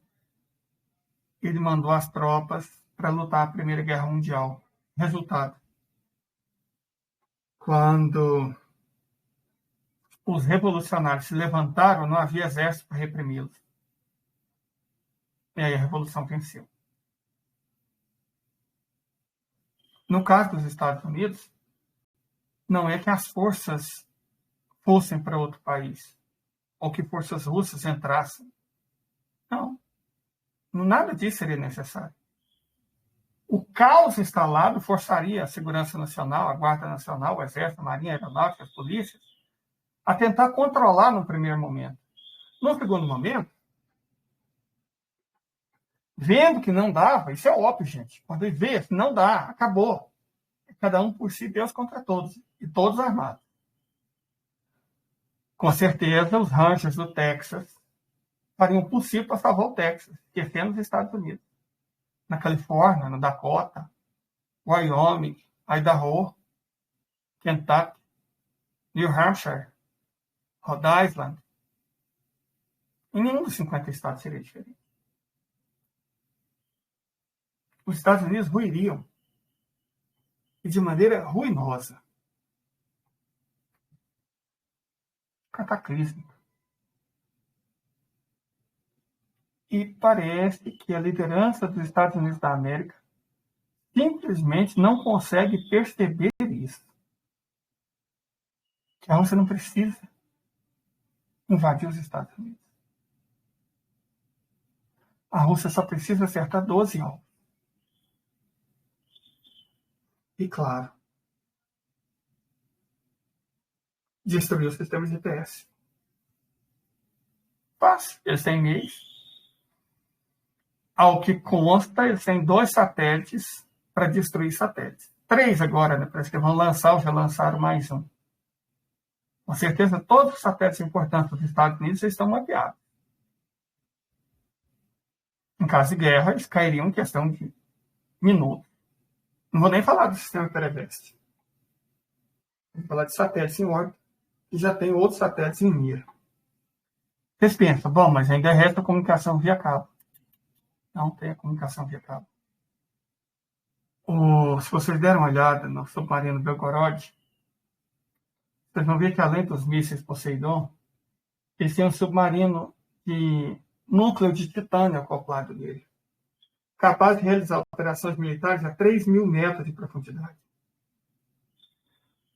ele mandou as tropas para lutar a Primeira Guerra Mundial. Resultado: quando os revolucionários se levantaram, não havia exército para reprimi-los. E aí a Revolução venceu. No caso dos Estados Unidos, não é que as forças fossem para outro país, ou que forças russas entrassem. Não. Nada disso seria necessário. O caos instalado forçaria a Segurança Nacional, a Guarda Nacional, o Exército, a Marinha, a Aeronáutica, as polícias, a tentar controlar no primeiro momento. No segundo momento, vendo que não dava, isso é óbvio, gente. Quando ele vê, não dá, acabou. Cada um por si, Deus contra todos. E todos armados. Com certeza, os Rangers do Texas fariam o possível para salvar o Texas, esquecendo os Estados Unidos. Na Califórnia, na Dakota, Wyoming, Idaho, Kentucky, New Hampshire, Rhode Island. Em nenhum dos 50 estados seria diferente. Os Estados Unidos ruiriam. E de maneira ruinosa. Cataclísmica. E parece que a liderança dos Estados Unidos da América simplesmente não consegue perceber isso. Que a Rússia não precisa invadir os Estados Unidos. A Rússia só precisa acertar 12 alvos. E, claro, destruir o sistema de GPS. Fácil. Eles têm meios. Ao que consta, eles têm 2 satélites para destruir satélites. 3 agora, né? Parece que vão lançar, ou já lançaram mais um. Com certeza, todos os satélites importantes dos Estados Unidos já estão mapeados. Em caso de guerra, eles cairiam em questão de minutos. Não vou nem falar do sistema terrestre. Vou falar de satélites em órbita, que já tem outros satélites em mira. Vocês pensam, bom, mas ainda resta a comunicação via cabo. Não tem a comunicação via cabo. Se vocês deram uma olhada no submarino Belgorod, vocês vão ver que além dos mísseis Poseidon, eles têm um submarino de núcleo de titânio acoplado nele, capaz de realizar operações militares a 3.000 metros de profundidade.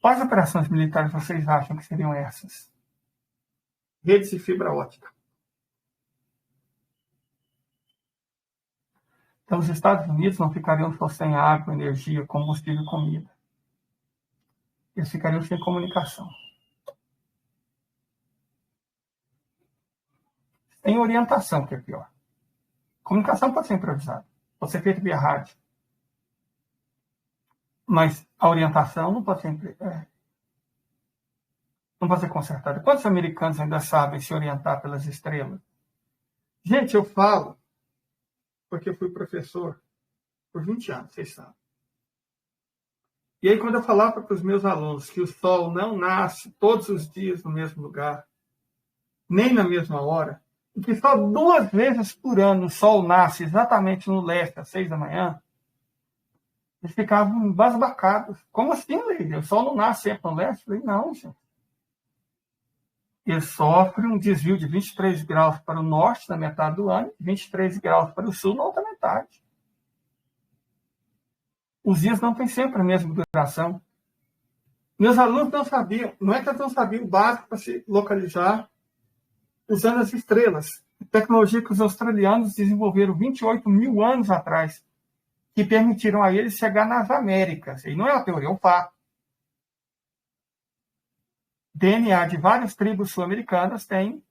Quais operações militares vocês acham que seriam essas? Redes de fibra ótica. Então, os Estados Unidos não ficariam só sem água, energia, combustível e comida. Eles ficariam sem comunicação. Sem orientação, que é pior. Comunicação pode ser improvisada, pode ser feita via rádio. Mas a orientação não pode ser consertada. Quantos americanos ainda sabem se orientar pelas estrelas? Gente, eu falo porque eu fui professor por 20 anos, vocês sabem. E aí, quando eu falava para os meus alunos que o Sol não nasce todos os dias no mesmo lugar, nem na mesma hora, e que só 2 vezes por ano o Sol nasce exatamente no leste, às 6 da manhã, eles ficavam embasbacados. Como assim, Leide? O Sol não nasce sempre no leste? Eu falei, não, gente. Ele sofre um desvio de 23 graus para o norte na metade do ano, 23 graus para o sul na outra metade. Os dias não têm sempre a mesma duração. Meus alunos não sabiam, não é que eles não sabiam o básico para se localizar usando as estrelas. Tecnologia que os australianos desenvolveram 28 mil anos atrás, que permitiram a eles chegar nas Américas. E não é uma teoria, é um fato. DNA de várias tribos sul-americanas tem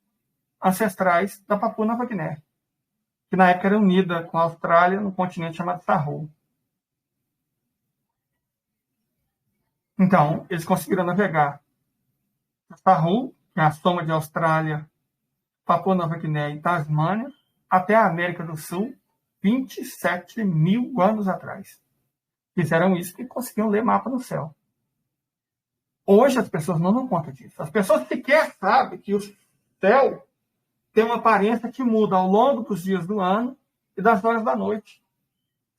ancestrais da Papua Nova Guiné, que na época era unida com a Austrália no continente chamado Sarrou. Então, eles conseguiram navegar Sarrou, que é a soma de Austrália, Papua Nova Guiné e Tasmânia, até a América do Sul, 27 mil anos atrás. Fizeram isso e conseguiam ler mapa no céu. Hoje as pessoas não dão conta disso. As pessoas sequer sabem que o céu tem uma aparência que muda ao longo dos dias do ano e das horas da noite.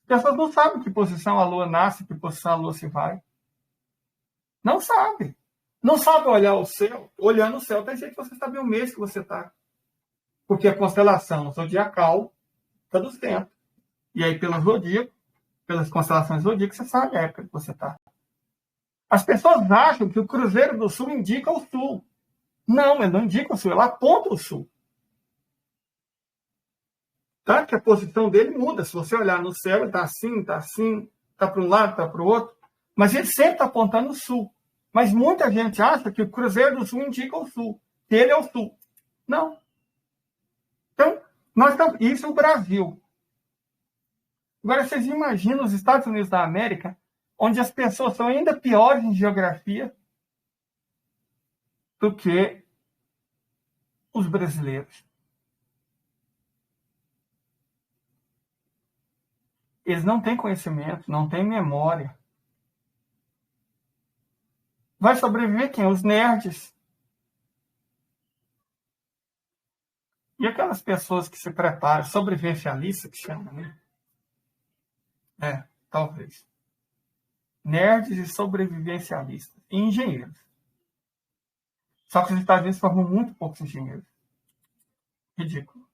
As pessoas não sabem que posição a lua nasce, que posição a lua se vai. Não sabe. Não sabe olhar o céu. Olhando o céu, tem jeito que você sabe o mês que você está. Porque a constelação zodiacal está do centro. E aí, pelo zodíaco, pelas constelações zodíacas, você sabe a época que você está. As pessoas acham que o Cruzeiro do Sul indica o sul. Não, ele não indica o sul, ele aponta o sul. Tá? Que a posição dele muda. Se você olhar no céu, ele está assim, está para um lado, está para o outro. Mas ele sempre está apontando o sul. Mas muita gente acha que o Cruzeiro do Sul indica o sul, que ele é o sul. Não. Então, isso é o Brasil. Agora, vocês imaginam os Estados Unidos da América, onde as pessoas são ainda piores em geografia do que os brasileiros. Eles não têm conhecimento, não têm memória. Vai sobreviver quem? Os nerds. E aquelas pessoas que se preparam, sobrevivencialistas, que chamam, né? Talvez. Nerds e sobrevivencialistas. E engenheiros. Só que os Estados Unidos formam muito poucos engenheiros. Ridículo.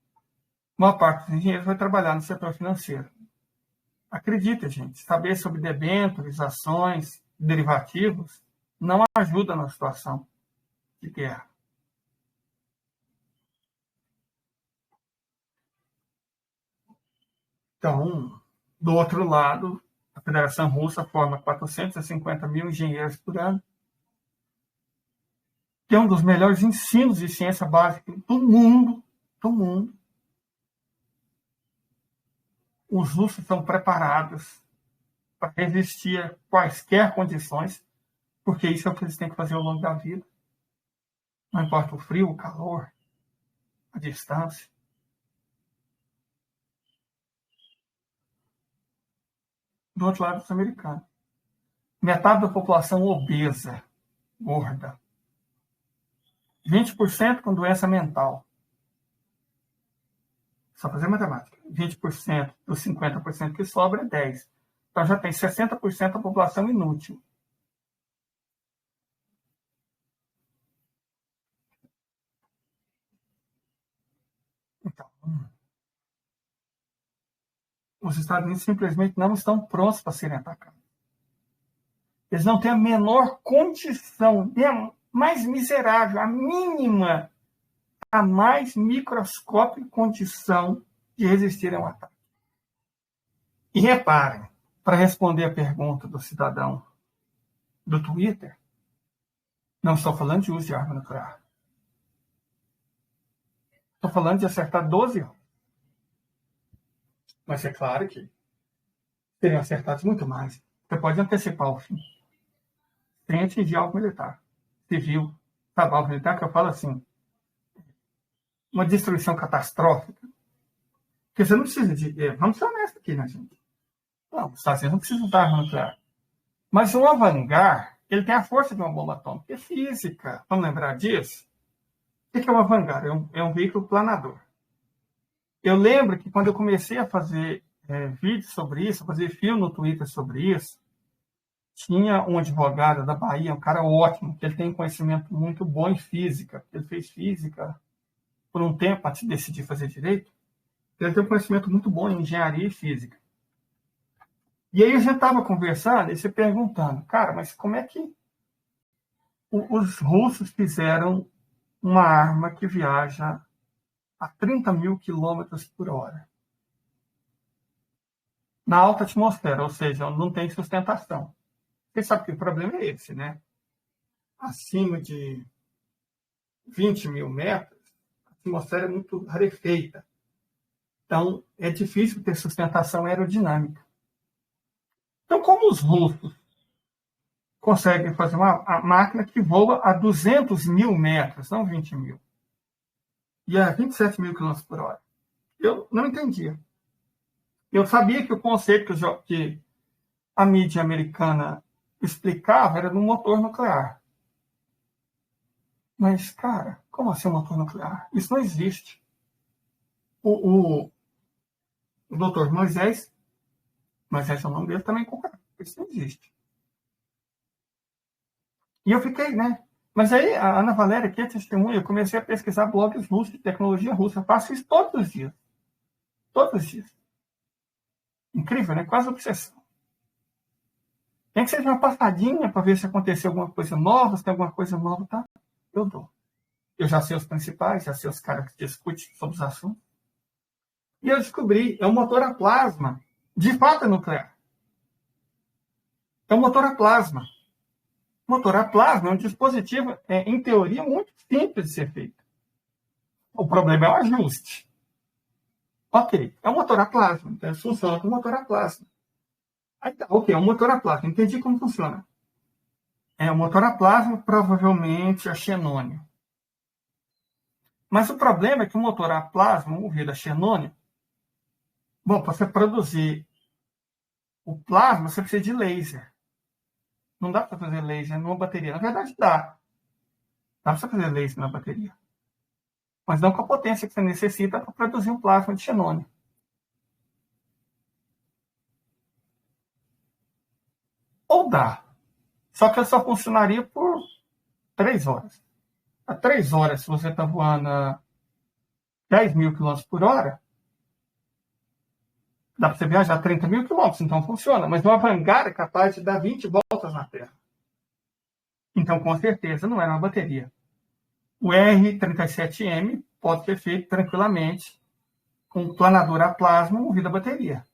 Uma parte dos engenheiros vai trabalhar no setor financeiro. Acredita, gente, saber sobre debêntures, ações, derivativos, não ajuda na situação de guerra. Então, do outro lado, a Federação Russa forma 450 mil engenheiros por ano. Que é um dos melhores ensinos de ciência básica do mundo. Do mundo. Os russos estão preparados para resistir a quaisquer condições, porque isso é o que eles têm que fazer ao longo da vida. Não importa o frio, o calor, a distância. Do outro lado, os americanos. Metade da população obesa, gorda. 20% com doença mental. Só fazer matemática. 20% dos 50% que sobra é 10%. Então já tem 60% da população inútil. Então, os Estados Unidos simplesmente não estão prontos para serem atacados. Eles não têm a menor condição, a mais miserável, a mínima, a mais microscópica condição de resistir a um ataque. E reparem, para responder a pergunta do cidadão do Twitter, não estou falando de uso de arma nuclear. Estou falando de acertar 12 anos. Mas é claro que seriam acertados muito mais. Você pode antecipar o fim. Sem atingir algo militar. Civil, sabe, algo militar que eu falo assim, uma destruição catastrófica. Porque você não precisa de... Vamos ser honestos aqui, né, gente? Não, os Estados Unidos não precisam de arma nuclear. Mas o Avangar, ele tem a força de uma bomba atômica. É física. Vamos lembrar disso? O que é o Avangar? É um veículo planador. Eu lembro que quando eu comecei a fazer vídeos sobre isso, fazer filme no Twitter sobre isso, tinha um advogado da Bahia, um cara ótimo, que ele tem um conhecimento muito bom em física. Ele fez física por um tempo antes de decidir fazer direito. Ele tem um conhecimento muito bom em engenharia e física. E aí a gente estava conversando e se perguntando, cara, mas como é que Os russos fizeram uma arma que viaja a 30 mil quilômetros por hora na alta atmosfera, ou seja, não tem sustentação. Você sabe que o problema é esse, né? Acima de 20 mil metros, a atmosfera é muito rarefeita. Então, é difícil ter sustentação aerodinâmica. Então, como os russos conseguem fazer uma máquina que voa a 200 mil metros, não 20 mil, e a 27 mil quilômetros por hora? Eu não entendia. Eu sabia que o conceito que a mídia americana explicava era do motor nuclear. Mas, cara, como assim um motor nuclear? Isso não existe. O doutor Moisés é o nome dele, também concorda. Isso não existe. E eu fiquei, né? Mas aí a Ana Valéria, que é testemunha, eu comecei a pesquisar blogs russos de tecnologia russa. Eu faço isso todos os dias. Todos os dias. Incrível, né? Quase obsessão. Tem que ser uma passadinha para ver se aconteceu alguma coisa nova, se tem alguma coisa nova, tá? Eu dou. Eu já sei os principais, já sei os caras que discutem sobre os assuntos. E eu descobri, é um motor a plasma. De fato é nuclear. É um motor a plasma. Motor a plasma é um dispositivo, em teoria, muito simples de ser feito. O problema é o ajuste. Ok, é um motor a plasma, então funciona com motor a plasma. Aí, tá, ok, é um motor a plasma, entendi como funciona. É um motor a plasma, provavelmente a xenônio. Mas o problema é que o motor a plasma, movido a xenônio, bom, para você produzir o plasma, você precisa de laser. Não dá para fazer laser numa bateria. Na verdade, dá. Dá para fazer laser na bateria. Mas não com a potência que você necessita para produzir um plasma de xenônio. Ou dá. Só que ele só funcionaria por 3 horas. A 3 horas, se você está voando a 10 mil quilômetros por hora, dá para você viajar a 30 mil quilômetros, então funciona. Mas uma Vanguard é capaz de dar 20 voltas na Terra. Então, com certeza, não era uma bateria. O R-37M pode ser feito tranquilamente com planador a plasma movido a bateria.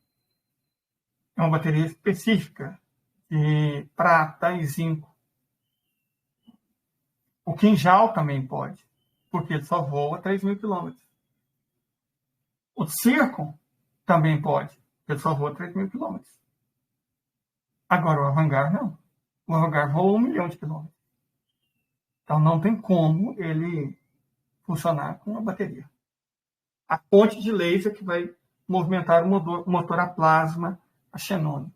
É uma bateria específica de prata e zinco. O Kinjal também pode, porque ele só voa 3 mil quilômetros. O Circo também pode, porque ele só voa 3 mil quilômetros. Agora, o Avangar não. O Avangar voa 1 milhão de quilômetros. Então, não tem como ele funcionar com uma bateria. A fonte de laser que vai movimentar o motor a plasma, a xenônio.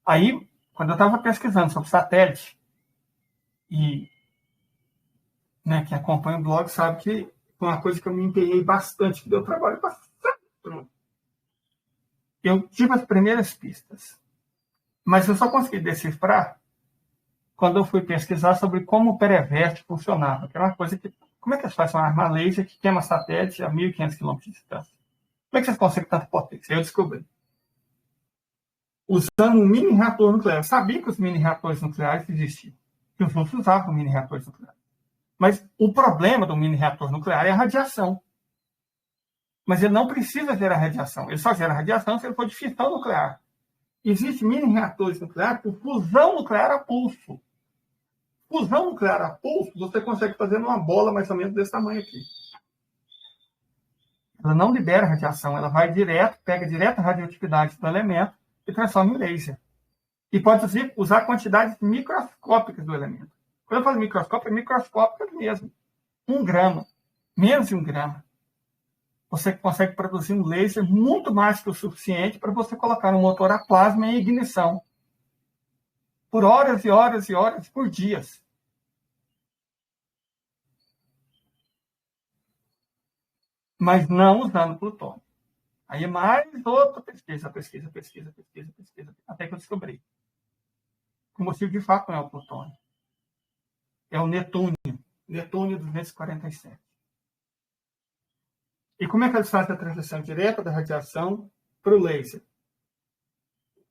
Aí, quando eu estava pesquisando sobre satélite, e né, quem acompanha o blog sabe que foi uma coisa que eu me empenhei bastante, que deu trabalho bastante. Eu tive as primeiras pistas, mas eu só consegui decifrar quando eu fui pesquisar sobre como o Perevert funcionava, que era uma coisa que... Como é que eles fazem uma arma laser que queima satélite a 1.500 km de distância? Como é que vocês conseguem tanta potência? Eu descobri. Usando um mini reator nuclear. Eu sabia que os mini reatores nucleares existiam, que os russos usavam mini reatores nucleares. Mas o problema do mini reator nuclear é a radiação. Mas ele não precisa gerar radiação. Ele só gera radiação se ele for de fissão nuclear. Existem mini reatores nucleares por fusão nuclear a pulso. Fusão nuclear a pulso, você consegue fazer numa bola mais ou menos desse tamanho aqui. Ela não libera radiação, ela vai direto, pega direto a radioatividade do elemento e transforma em laser. E pode usar quantidades microscópicas do elemento. Quando eu falo microscópica, é microscópica mesmo. 1 grama, menos de 1 grama. Você consegue produzir um laser muito mais que o suficiente para você colocar um motor a plasma em ignição. Por horas e horas e horas, por dias. Mas não usando plutônio. Aí mais outra pesquisa, até que eu descobri. O combustível de fato não é o plutônio. É o netúnio. Netúnio 247. E como é que eles fazem a transição direta da radiação para o laser?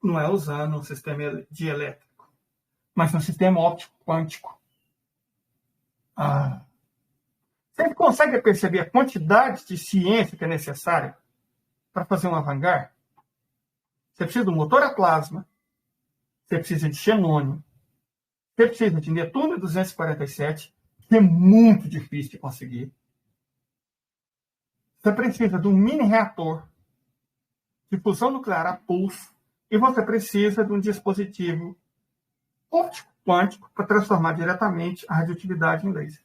Não é usando um sistema dielétrico, mas no sistema óptico quântico. Você consegue perceber a quantidade de ciência que é necessária para fazer um avant-garde? Você precisa de um motor a plasma, você precisa de xenônio, você precisa de Netuno 247, que é muito difícil de conseguir. Você precisa de um mini reator de fusão nuclear a pulso, e você precisa de um dispositivo óptico quântico para transformar diretamente a radioatividade em laser.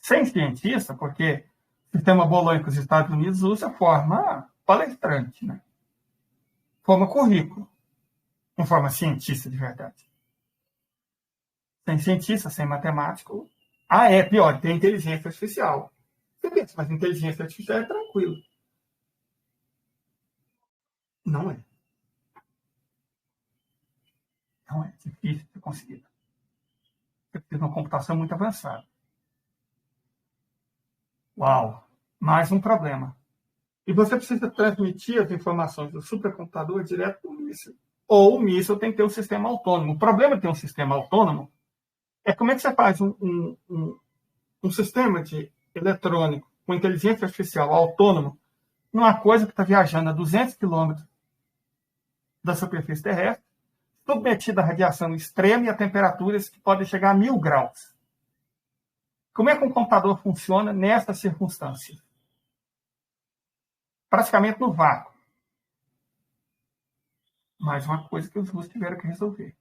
Sem cientista, porque o sistema bolonha que os Estados Unidos usa forma palestrante, né? Forma currículo, não forma cientista de verdade. Sem cientista, sem matemático. É pior, tem inteligência artificial. Você pensa, mas inteligência artificial é tranquilo. Não é. Não é difícil de conseguir. Você precisa de uma computação muito avançada. Uau! Mais um problema. E você precisa transmitir as informações do supercomputador direto para o míssil. Ou o míssil tem que ter um sistema autônomo. O problema de ter um sistema autônomo é como é que você faz um sistema de eletrônico com inteligência artificial autônomo numa coisa que está viajando a 200 quilômetros da superfície terrestre, submetida à radiação extrema e a temperaturas que podem chegar a 1000 graus. Como é que um computador funciona nessas circunstâncias? Praticamente no vácuo. Mais uma coisa que os russos tiveram que resolver.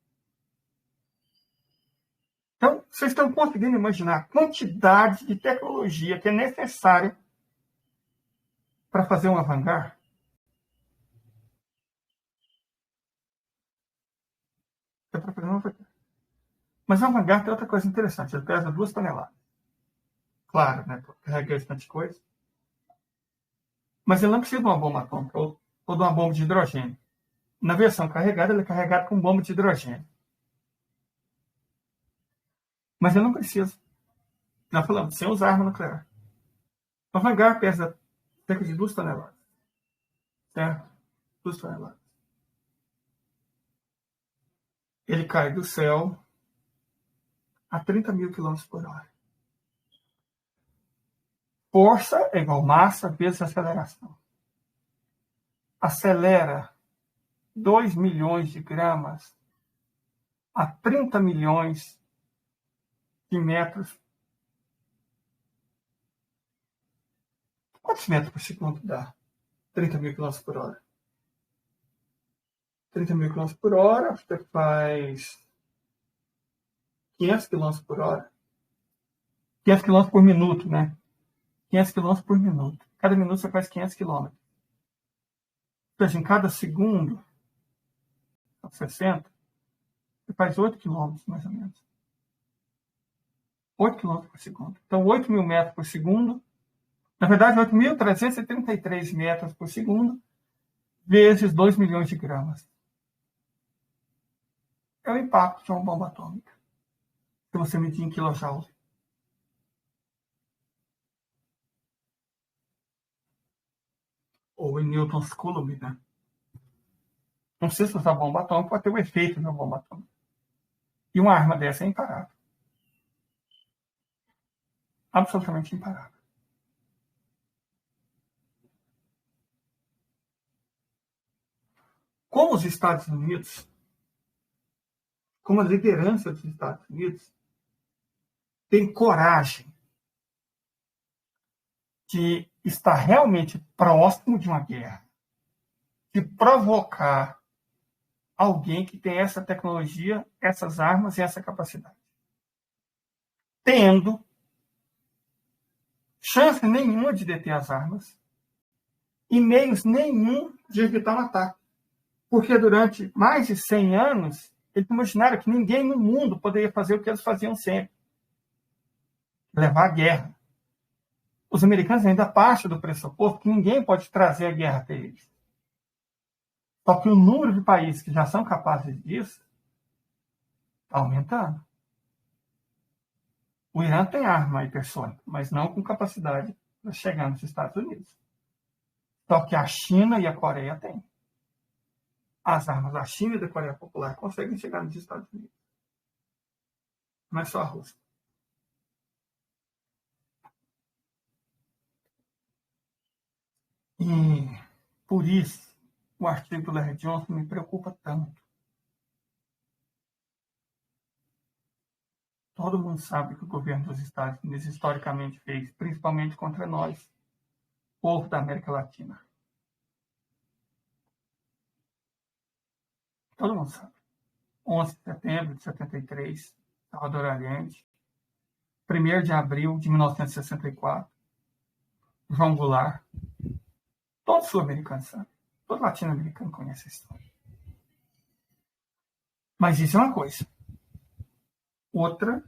Então, vocês estão conseguindo imaginar a quantidade de tecnologia que é necessária para fazer um avant-garde? Mas o avant-garde tem outra coisa interessante. Ele pesa 2 toneladas. Claro, né? Carrega esse tanto de coisa. Mas ele não precisa de uma bomba atômica ou de uma bomba de hidrogênio. Na versão carregada, ele é carregado com bomba de hidrogênio. Mas ele não precisa. Nós falamos, sem usar arma nuclear. O avant-garde pesa cerca de 2 toneladas. Certo? 2 toneladas. Ele cai do céu a 30.000 km por hora. Força é igual massa vezes aceleração. Acelera 2 milhões de gramas a 30 milhões de metros. Quantos metros por segundo dá? 30.000 km por hora. 30.000 km por hora, você faz 500 km por hora. 500 km por minuto, né? 500 km por minuto. Cada minuto você faz 500 km. Ou seja, em cada segundo, 60, você faz 8 km, mais ou menos. 8 km por segundo. Então, 8.000 metros por segundo. Na verdade, 8.333 metros por segundo, vezes 2 milhões de gramas. É o impacto de uma bomba atômica. Se você medir em kJ. Ou em Newton's Coulomb, né? Não sei se usar bomba atômica pode ter o efeito da bomba atômica. E uma arma dessa é imparável. Absolutamente imparável. Como os Estados Unidos, como a liderança dos Estados Unidos, tem coragem de estar realmente próximo de uma guerra, de provocar alguém que tem essa tecnologia, essas armas e essa capacidade. Tendo chance nenhuma de deter as armas e meios nenhum de evitar um ataque. Porque durante mais de 100 anos, eles imaginaram que ninguém no mundo poderia fazer o que eles faziam sempre. Levar a guerra. Os americanos ainda partem do pressuposto que ninguém pode trazer a guerra até eles. Só que o número de países que já são capazes disso está aumentando. O Irã tem arma hipersônica, mas não com capacidade de chegar nos Estados Unidos. Só que a China e a Coreia têm. as armas da China e da Coreia Popular conseguem chegar nos Estados Unidos. Não é só a Rússia. E, por isso, o artigo do Larry Johnson me preocupa tanto. Todo mundo sabe que o governo dos Estados Unidos historicamente fez, principalmente contra nós, povo da América Latina. Todo mundo sabe. 11 de setembro de 73, Salvador Allende. 1º de abril de 1964, João Goulart. Todo sul-americano sabe. Todo latino-americano conhece a história. Mas isso é uma coisa. Outra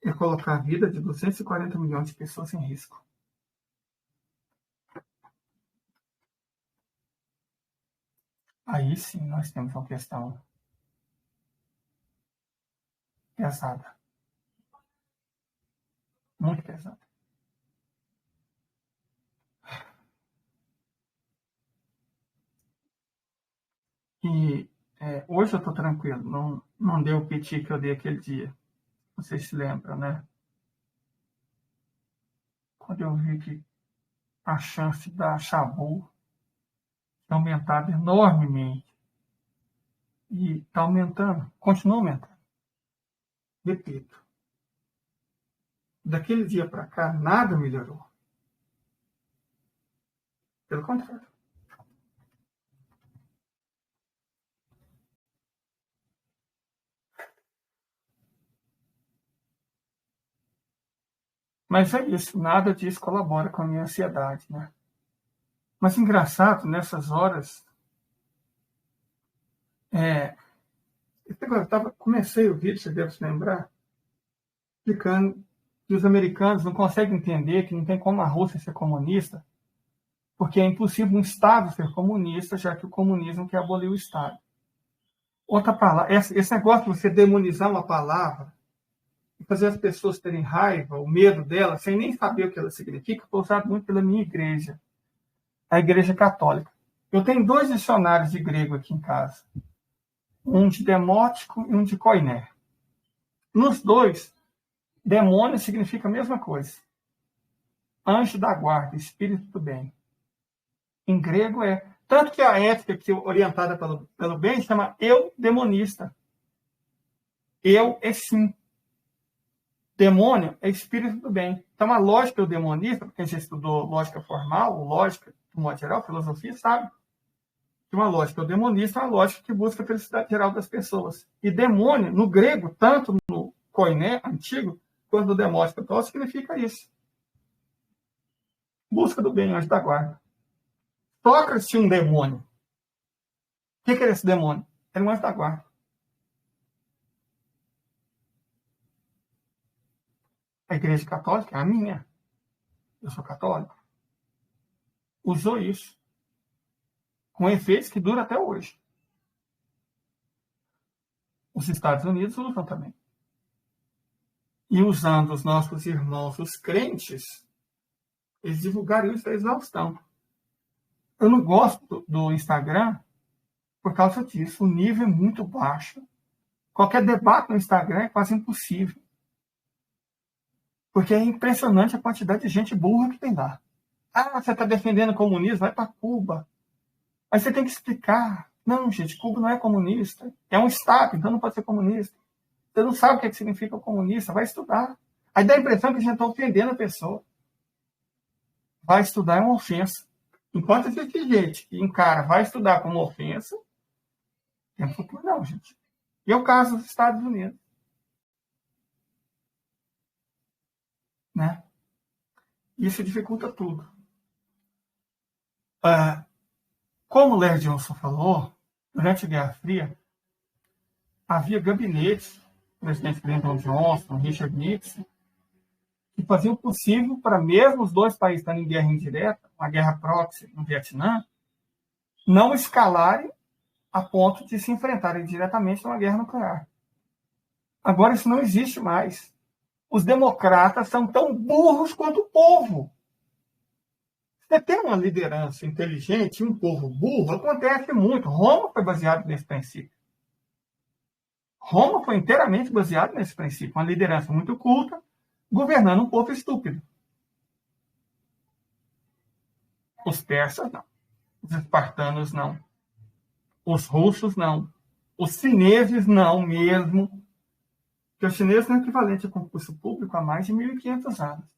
é colocar a vida de 240 milhões de pessoas em risco. Aí sim nós temos uma questão pesada. Muito pesada. E hoje eu estou tranquilo. Não deu o piti que eu dei aquele dia. Vocês se lembram, né? Quando eu vi que a chance da Chabu tinha aumentado enormemente. E está aumentando, continua aumentando. Repito, daquele dia para cá, nada melhorou. Pelo contrário. Mas é isso, nada disso colabora com a minha ansiedade, né? Mas engraçado, nessas horas, comecei o vídeo, você deve se lembrar, explicando que os americanos não conseguem entender que não tem como a Rússia ser comunista, porque é impossível um Estado ser comunista, já que o comunismo quer abolir o Estado. Outra palavra, esse negócio de você demonizar uma palavra e fazer as pessoas terem raiva, o medo dela, sem nem saber o que ela significa, foi usado muito pela minha igreja, a Igreja Católica. Eu tenho 2 dicionários de grego aqui em casa. Um de Demótico e um de Koiné. Nos 2, demônio significa a mesma coisa. Anjo da guarda, espírito do bem. Em grego é... Tanto que a ética que orientada pelo bem chama eu demonista. Eu é sim. Demônio é espírito do bem. Então, a lógica do demonista, quem já estudou lógica formal, ou lógica, de modo geral, filosofia, sabe que uma lógica do demonista é uma lógica que busca a felicidade geral das pessoas. E demônio, no grego, tanto no koiné antigo, quanto no demótico atual, significa isso. Busca do bem, anjo da guarda. Sócrates tinha um demônio. O que era esse demônio? Era um anjo da guarda. A Igreja Católica é a minha. Eu sou católico. Usou isso. Com efeitos que duram até hoje. Os Estados Unidos usam também. E usando os nossos irmãos, os crentes, eles divulgaram isso à exaustão. Eu não gosto do Instagram por causa disso. O nível é muito baixo. Qualquer debate no Instagram é quase impossível. Porque é impressionante a quantidade de gente burra que tem lá. Ah, você está defendendo o comunismo? Vai para Cuba. Aí você tem que explicar. Não, gente, Cuba não é comunista. É um Estado, então não pode ser comunista. Você não sabe o que significa comunista. Vai estudar. Aí dá a impressão que a gente está ofendendo a pessoa. Vai estudar é uma ofensa. Enquanto existe gente que encara vai estudar como ofensa, tem futuro não, gente. E é o caso dos Estados Unidos. Né? Isso dificulta tudo. Como o Larry Johnson falou, durante a Guerra Fria, havia gabinetes, o presidente Lyndon Johnson, Richard Nixon, que faziam o possível para mesmo os 2 países estarem em guerra indireta, uma guerra proxy no Vietnã, não escalarem a ponto de se enfrentarem diretamente numa guerra nuclear. Agora isso não existe mais. Os democratas são tão burros quanto o povo. Você tem uma liderança inteligente e um povo burro, acontece muito. Roma foi baseado nesse princípio. Roma foi inteiramente baseado nesse princípio. Uma liderança muito culta, governando um povo estúpido. Os persas, não. Os espartanos, não. Os russos, não. Os chineses, não mesmo. Porque os chineses são equivalente a concurso público há mais de 1.500 anos.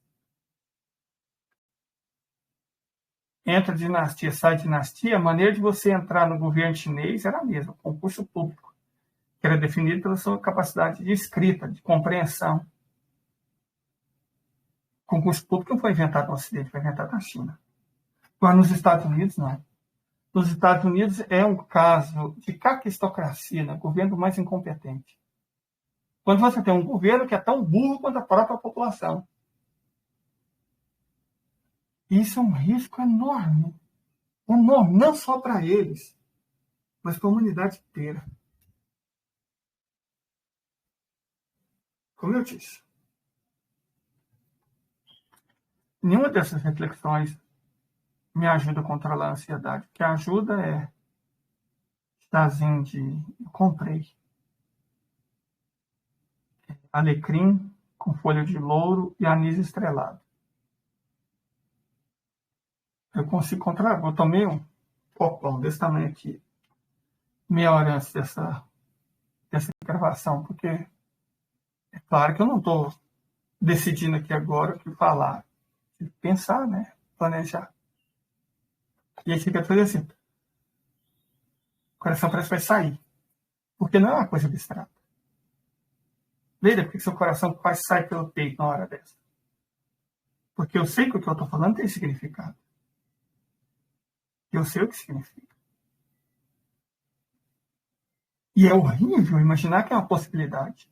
Entra dinastia, sai dinastia, a maneira de você entrar no governo chinês era a mesma, concurso público, que era definido pela sua capacidade de escrita, de compreensão. O concurso público não foi inventado no Ocidente, foi inventado na China. Agora, nos Estados Unidos, não. Nos Estados Unidos é um caso de caquistocracia, né? Governo mais incompetente. Quando você tem um governo que é tão burro quanto a própria população. Isso é um risco enorme. Enorme, não só para eles, mas para a humanidade inteira. Como eu disse, nenhuma dessas reflexões me ajuda a controlar a ansiedade. O que ajuda é chazinho de... Eu comprei alecrim com folha de louro e anis estrelado. Eu consigo controlar. Eu tomei um copão desse tamanho aqui, meia hora antes dessa gravação, porque é claro que eu não estou decidindo aqui agora o que falar. Tem que pensar, né? Planejar. E aí você quer fazer assim. O coração parece que vai sair. Porque não é uma coisa abstrata. Veja porque seu coração quase sai pelo peito na hora dessa. Porque eu sei que o que eu estou falando tem significado. Eu sei o que significa. E é horrível imaginar que é uma possibilidade.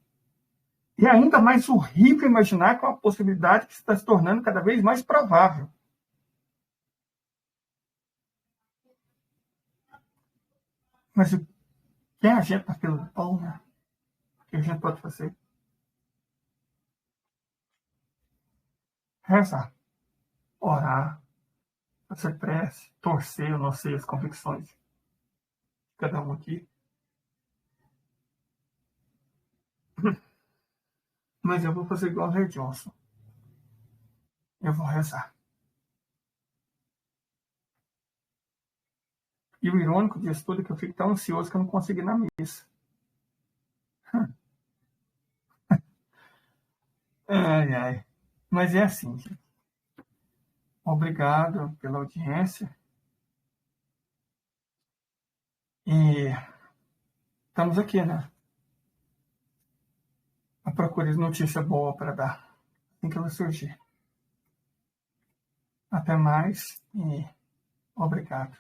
E é ainda mais horrível imaginar que é uma possibilidade que está se tornando cada vez mais provável. Mas o que a gente está pelo pão, né? O que a gente pode fazer? Rezar. Orar. Fazer prece. Torcer, eu não sei as convicções de cada um aqui. Mas eu vou fazer igual o Rei Johnson. Eu vou rezar. E o irônico disso tudo é que eu fico tão ansioso que eu não consigo ir na missa. Ai, ai. Mas é assim, gente. Obrigado pela audiência. E estamos aqui, né? A procura de notícia boa para dar. Assim que ela surgir. Até mais e obrigado.